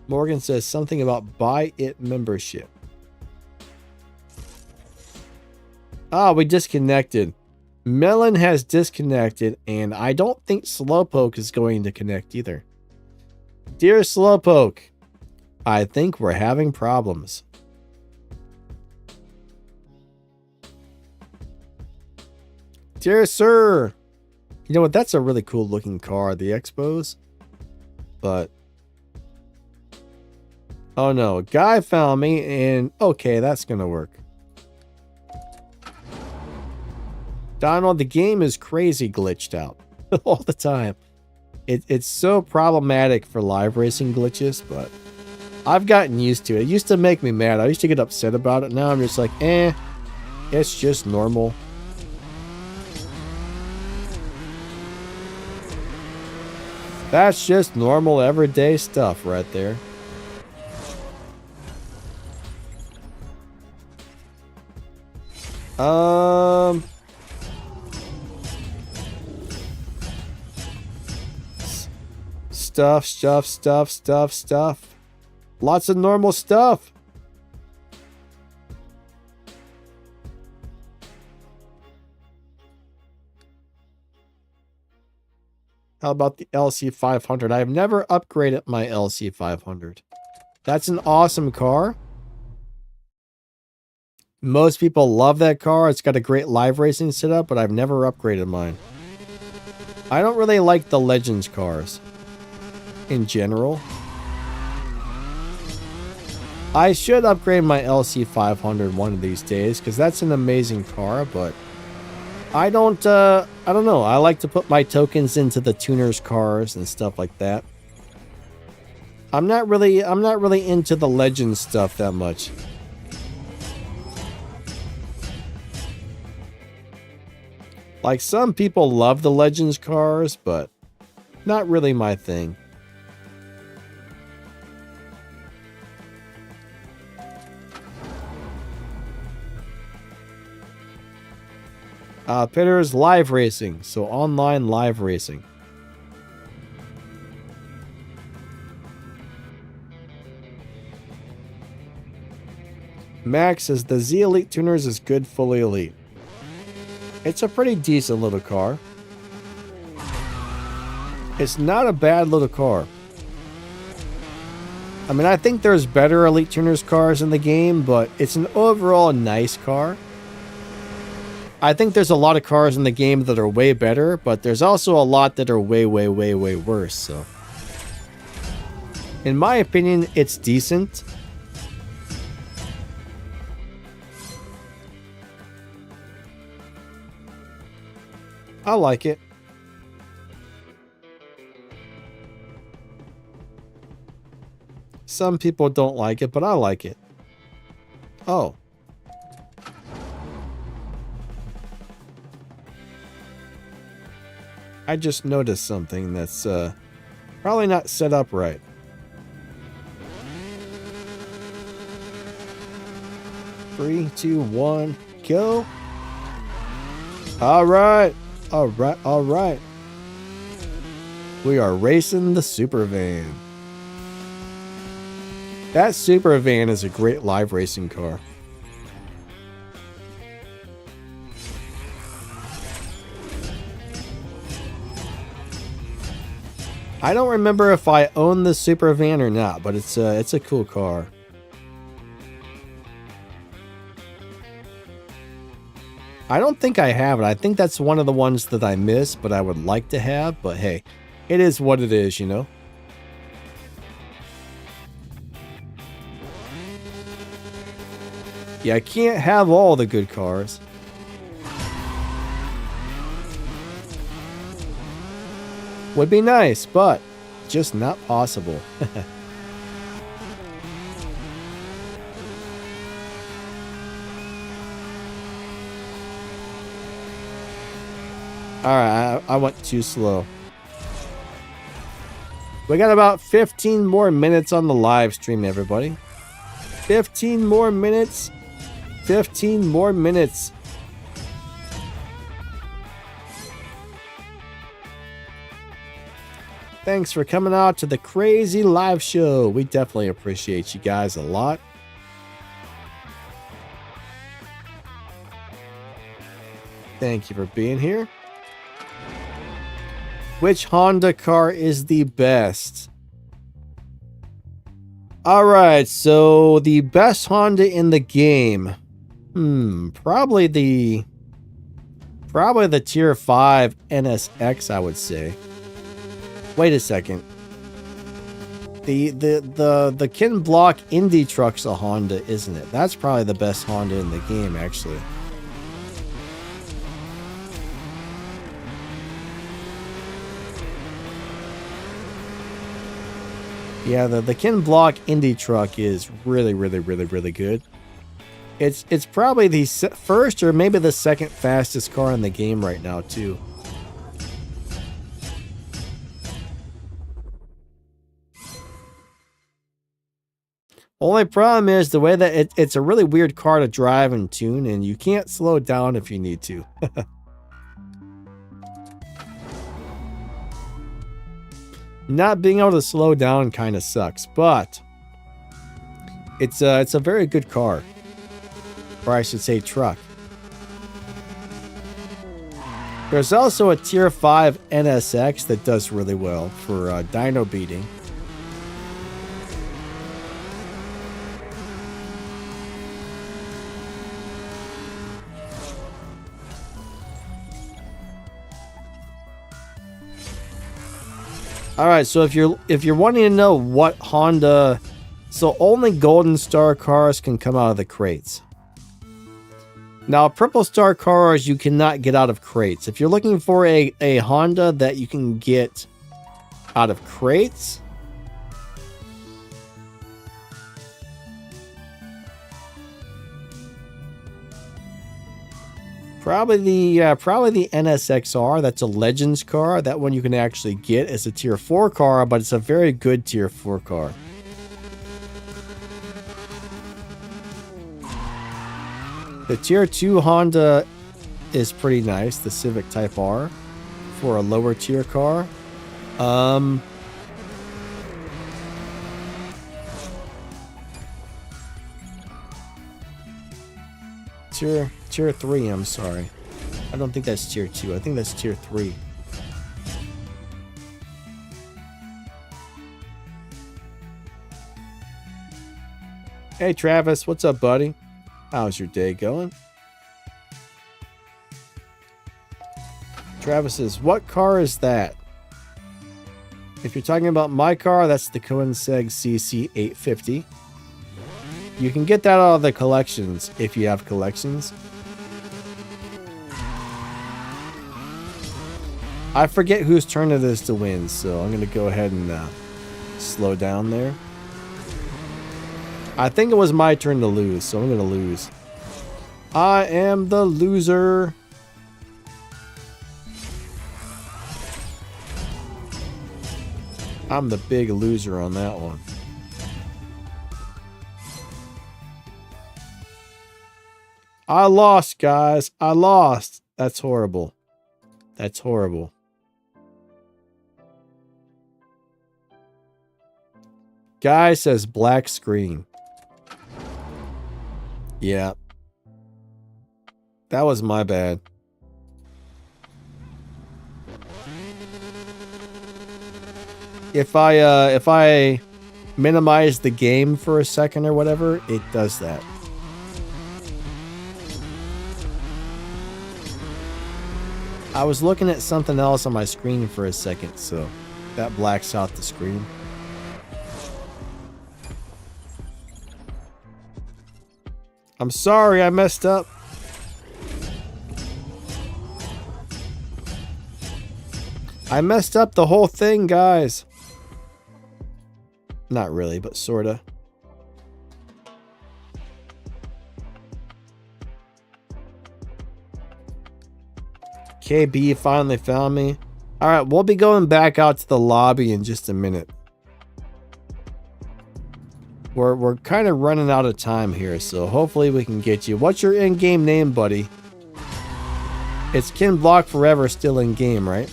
Morgan says something about buy it membership. Ah, we disconnected. Melon has disconnected, and I don't think Slowpoke is going to connect either. Dear Slowpoke, I think we're having problems. Dear sir, you know what? That's a really cool looking car, the Expos. But oh no, a guy found me and okay, that's gonna work. Donald, the game is crazy glitched out all the time. It's so problematic for live racing glitches, but I've gotten used to it. It used to make me mad. I used to get upset about it. Now I'm just like, it's just normal. That's just normal everyday stuff right there. Stuff. Lots of normal stuff. How about the LC500? I've never upgraded my LC500. That's an awesome car. Most people love that car. It's got a great live racing setup, but I've never upgraded mine. I don't really like the Legends cars in general. I should upgrade my LC500 one of these days because that's an amazing car, but I don't know. I like to put my tokens into the tuners cars and stuff like that. I'm not really into the Legends stuff that much. Like, some people love the Legends cars, but not really my thing. Pitter's live racing, so online live racing. Max says the Z Elite Tuners is good fully elite. It's a pretty decent little car. It's not a bad little car. I mean, I think there's better Elite Tuners cars in the game, but it's an overall nice car. I think there's a lot of cars in the game that are way better, but there's also a lot that are way, way, way, way worse, so. In my opinion, it's decent. I like it. Some people don't like it, but I like it. Oh. I just noticed something that's probably not set up right. Three, two, one, go. All right. All right. All right. We are racing the super van. That super van is a great live racing car. I don't remember if I own the super van or not, but it's a cool car. I don't think I have it. I think that's one of the ones that I missed, but I would like to have. But hey, it is what it is, you know? Yeah, I can't have all the good cars. Would be nice, but just not possible. Alright, I went too slow. We got about 15 more minutes on the live stream, everybody. 15 more minutes. 15 more minutes. Thanks for coming out to the crazy live show. We definitely appreciate you guys a lot. Thank you for being here. Which Honda car is the best? Alright, so the best Honda in the game. Probably the Tier 5 NSX, I would say. Wait a second. The Ken Block Indy truck's a Honda, isn't it? That's probably the best Honda in the game, actually. Yeah, the Ken Block Indy truck is really, really, really, really good. It's probably the first or maybe the second fastest car in the game right now, too. Only problem is the way that it's a really weird car to drive and tune, and you can't slow down if you need to. Not being able to slow down kind of sucks, but it's a very good car. Or I should say truck. There's also a Tier 5 NSX that does really well for dyno beating. All right, so if you're wanting to know what Honda, so only Golden Star cars can come out of the crates. Now, Purple Star cars you cannot get out of crates. If you're looking for a Honda that you can get out of crates, Probably the NSXR. That's a Legends car. That one you can actually get as a tier 4 car, but it's a very good tier 4 car. The tier 2 Honda is pretty nice. The Civic Type R for a lower tier car. Tier 3, I'm sorry. I don't think that's tier 2. I think that's tier 3. Hey Travis, what's up, buddy? How's your day going? Travis says, what car is that? If you're talking about my car, that's the Koenigsegg CC850. You can get that out of the collections if you have collections. I forget whose turn it is to win, so I'm going to go ahead and slow down there. I think it was my turn to lose, so I'm going to lose. I am the loser. I'm the big loser on that one. I lost, guys. I lost. That's horrible. That's horrible. Guy says black screen. Yeah. That was my bad. If I minimize the game for a second or whatever, it does that. I was looking at something else on my screen for a second, so that blacks out the screen. I'm sorry, I messed up. I messed up the whole thing, guys. Not really, but sorta. KB finally found me. Alright, we'll be going back out to the lobby in just a minute. We're kind of running out of time here, so hopefully we can get you. What's your in-game name, buddy? It's Ken Block Forever still in-game, right?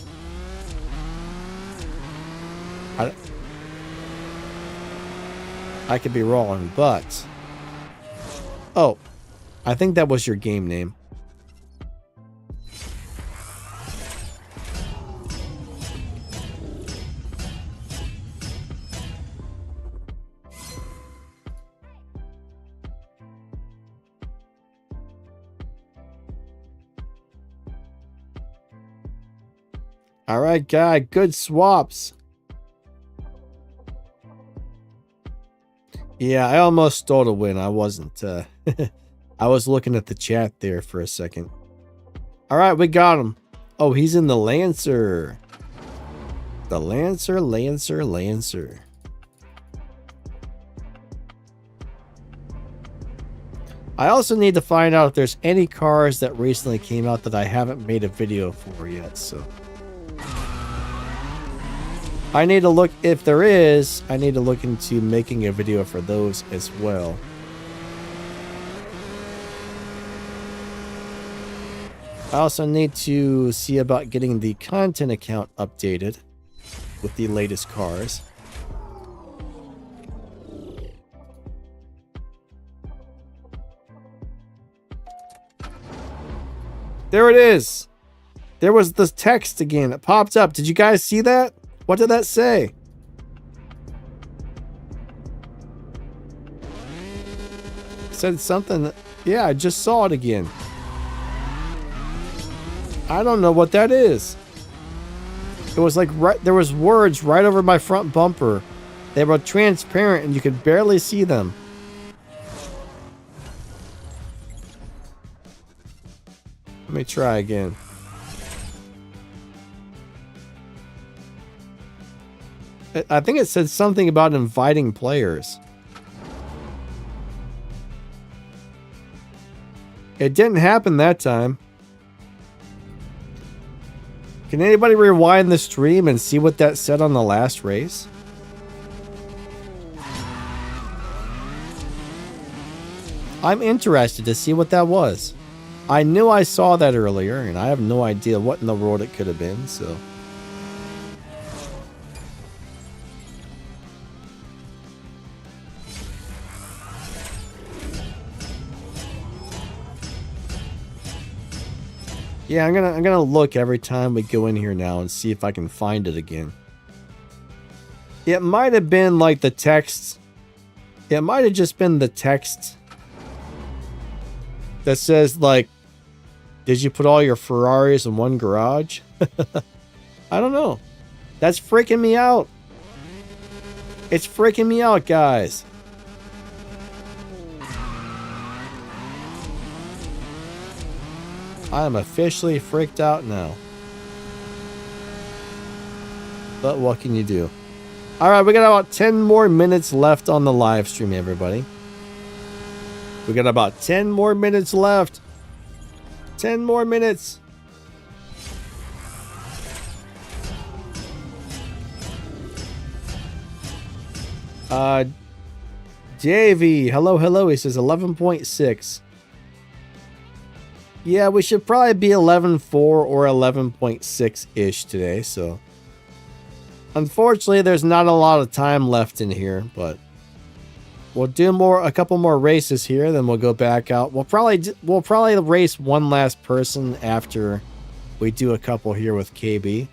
I could be wrong, but... Oh, I think that was your game name. Alright, guy, good swaps. Yeah, I almost stole a win. I wasn't. I was looking at the chat there for a second. Alright, we got him. Oh, he's in the Lancer. The Lancer, Lancer, Lancer. I also need to find out if there's any cars that recently came out that I haven't made a video for yet, so... I need to look, if there is, I need to look into making a video for those as well. I also need to see about getting the content account updated with the latest cars. There it is. There was the text again. It popped up. Did you guys see that? What did that say? It said something. Yeah, I just saw it again. I don't know what that is. It was like there was words right over my front bumper. They were transparent and you could barely see them. Let me try again. I think it said something about inviting players. It didn't happen that time. Can anybody rewind the stream and see what that said on the last race? I'm interested to see what that was. I knew I saw that earlier, and I have no idea what in the world it could have been, so... Yeah, I'm gonna look every time we go in here now and see if I can find it again. It might have been like the text. It might have just been the text that says like, did you put all your Ferraris in one garage? I don't know. That's freaking me out. It's freaking me out, guys. I am officially freaked out now. But what can you do? Alright, we got about 10 more minutes left on the live stream, everybody. We got about 10 more minutes left. 10 more minutes. JV, hello. He says 11.6. Yeah, we should probably be 11.4 or 11.6-ish today, so... Unfortunately, there's not a lot of time left in here, but... We'll do a couple more races here, then we'll go back out. We'll probably race one last person after we do a couple here with KB.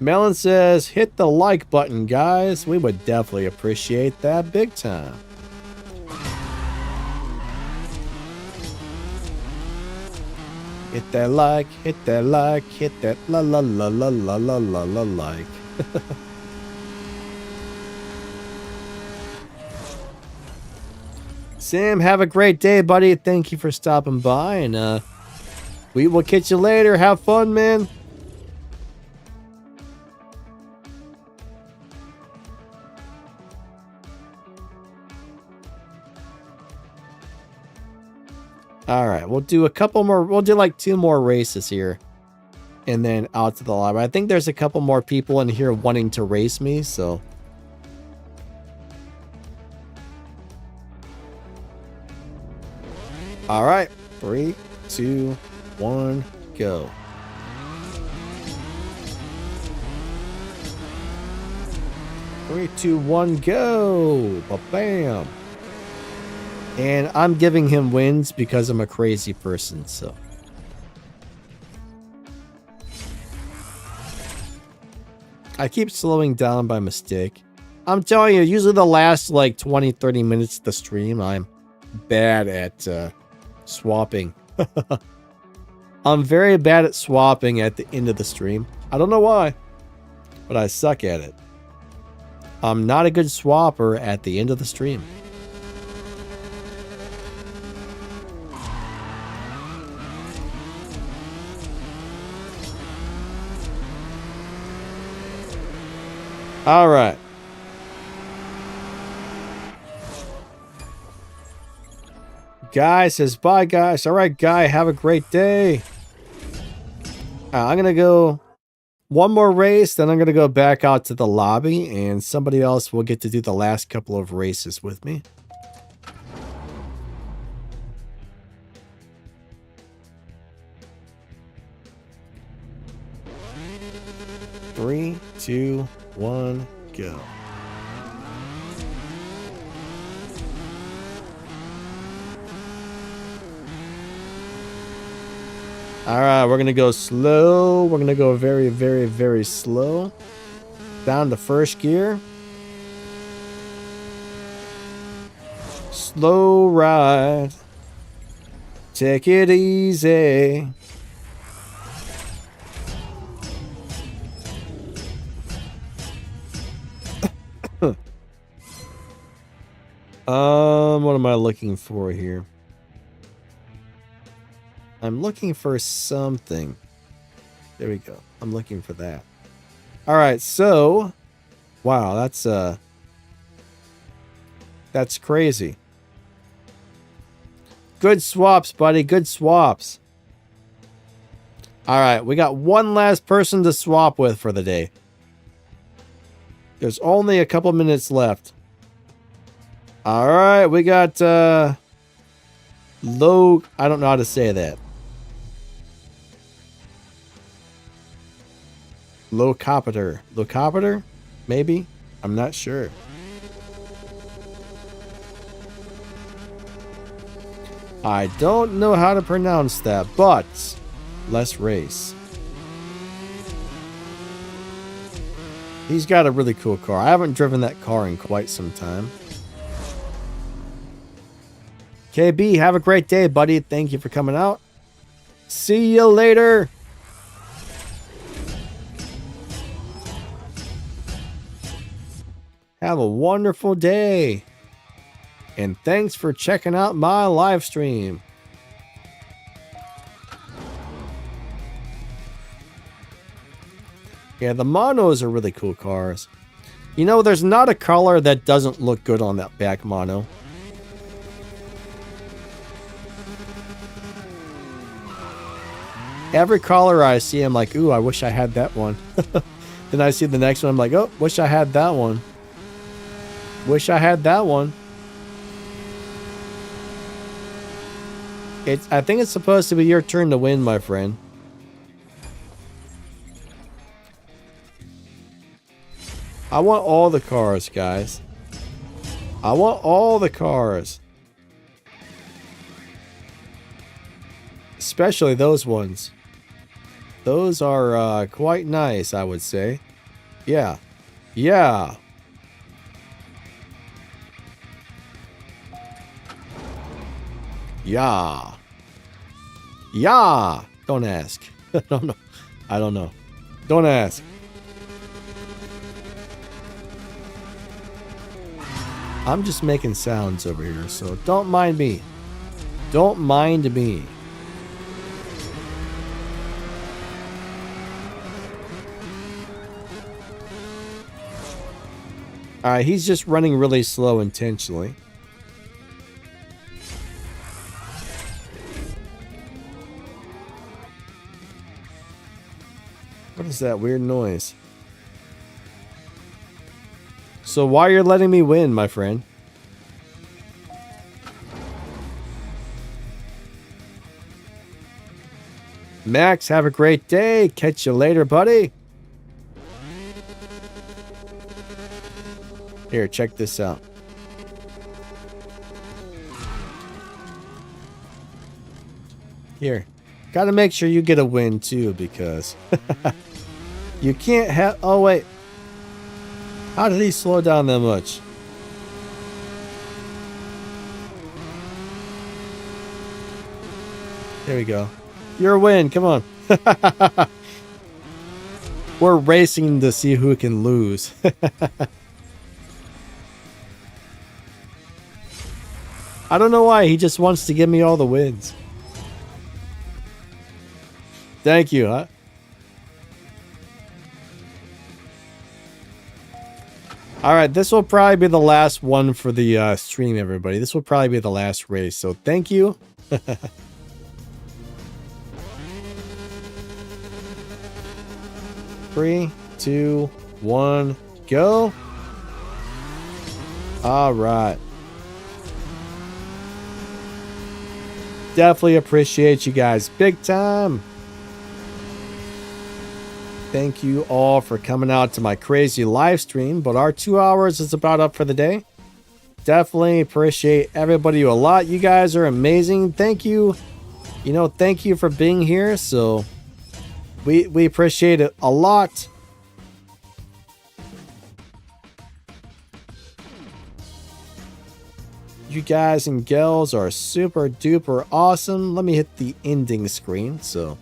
Melon says, hit the like button, guys. We would definitely appreciate that big time. Hit that like, hit that la la la la la la la la like. Sam, have a great day, buddy. Thank you for stopping by, and we will catch you later. Have fun, man. All right, we'll do a couple more. We'll do like 2 more races here, and then out to the lobby. I think there's a couple more people in here wanting to race me, so. All right, 3, 2, 1, go. Three, two, one, go! Ba-bam! And I'm giving him wins because I'm a crazy person, so. I keep slowing down by mistake. I'm telling you, usually the last like 20-30 minutes of the stream, I'm bad at swapping. I'm very bad at swapping at the end of the stream. I don't know why, but I suck at it. I'm not a good swapper at the end of the stream. All right. Guy says, bye, guys. All right, Guy, have a great day. I'm going to go one more race, then I'm going to go back out to the lobby, and somebody else will get to do the last couple of races with me. Three, two, one, go. All right, we're going to go slow. We're going to go very, very, very slow. Down to first gear. Slow ride. Take it easy. What am I looking for here? I'm looking for something. There we go. I'm looking for that. All right, so wow, that's crazy. Good swaps, buddy. Good swaps. All right, we got one last person to swap with for the day. There's only a couple minutes left. All right, we got low. I don't know how to say that. Locopter. Locopter? Maybe? I'm not sure. I don't know how to pronounce that, but let's race. He's got a really cool car. I haven't driven that car in quite some time. KB, have a great day, buddy. Thank you for coming out. See you later. Have a wonderful day. And thanks for checking out my live stream. Yeah, the monos are really cool cars. You know, there's not a color that doesn't look good on that back mono. Every color I see, I'm like, ooh, I wish I had that one. Then I see the next one, I'm like, oh, wish I had that one. Wish I had that one. I think it's supposed to be your turn to win, my friend. I want all the cars, guys. I want all the cars. Especially those ones. Those are quite nice, I would say. Yeah. Yeah. Yeah. Yeah. Don't ask. I don't know. I don't know. Don't ask. I'm just making sounds over here, so don't mind me. Don't mind me. Alright, he's just running really slow intentionally. What is that weird noise? So why you're letting me win, my friend? Max, have a great day. Catch you later, buddy. Here, check this out. Here. Gotta make sure you get a win, too, because... you can't have... Oh, wait. How did he slow down that much? There we go. Your win. Come on. We're racing to see who can lose. I don't know why. He just wants to give me all the wins. Thank you, huh? Alright, this will probably be the last one for the stream, everybody. This will probably be the last race, so thank you. 3, 2, 1, go. Alright. Definitely appreciate you guys big time. Thank you all for coming out to my crazy live stream, but our 2 hours is about up for the day. Definitely appreciate everybody a lot. You guys are amazing. Thank you. You know, thank you for being here. So we appreciate it a lot. You guys and gals are super duper awesome. Let me hit the ending screen. So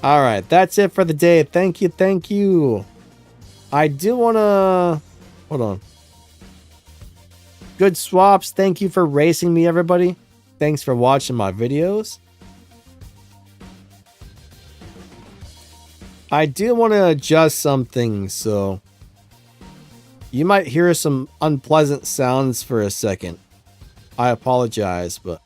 all right, that's it for the day. Thank you, thank you. I do want to... Hold on. Good swaps. Thank you for racing me, everybody. Thanks for watching my videos. I do want to adjust something, so... You might hear some unpleasant sounds for a second. I apologize, but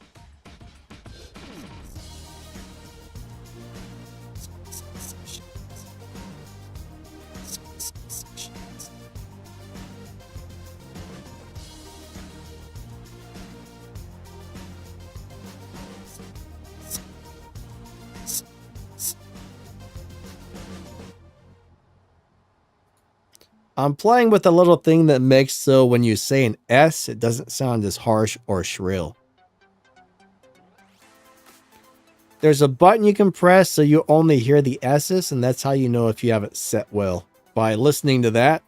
I'm playing with a little thing that makes so when you say an S, it doesn't sound as harsh or shrill. There's a button you can press so you only hear the S's, and that's how you know if you have it set well. By listening to that.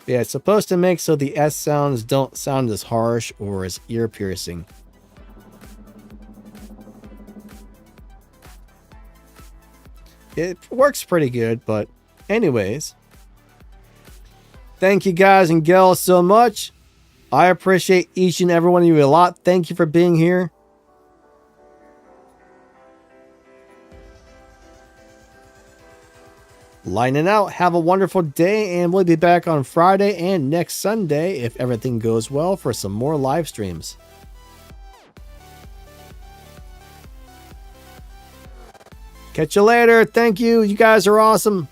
Yeah, it's supposed to make so the S sounds don't sound as harsh or as ear-piercing. It works pretty good, but anyways. Thank you guys and gals so much. I appreciate each and every one of you a lot. Thank you for being here. Lining out. Have a wonderful day, and we'll be back on Friday and next Sunday, if everything goes well, for some more live streams. Catch you later. Thank you. You guys are awesome.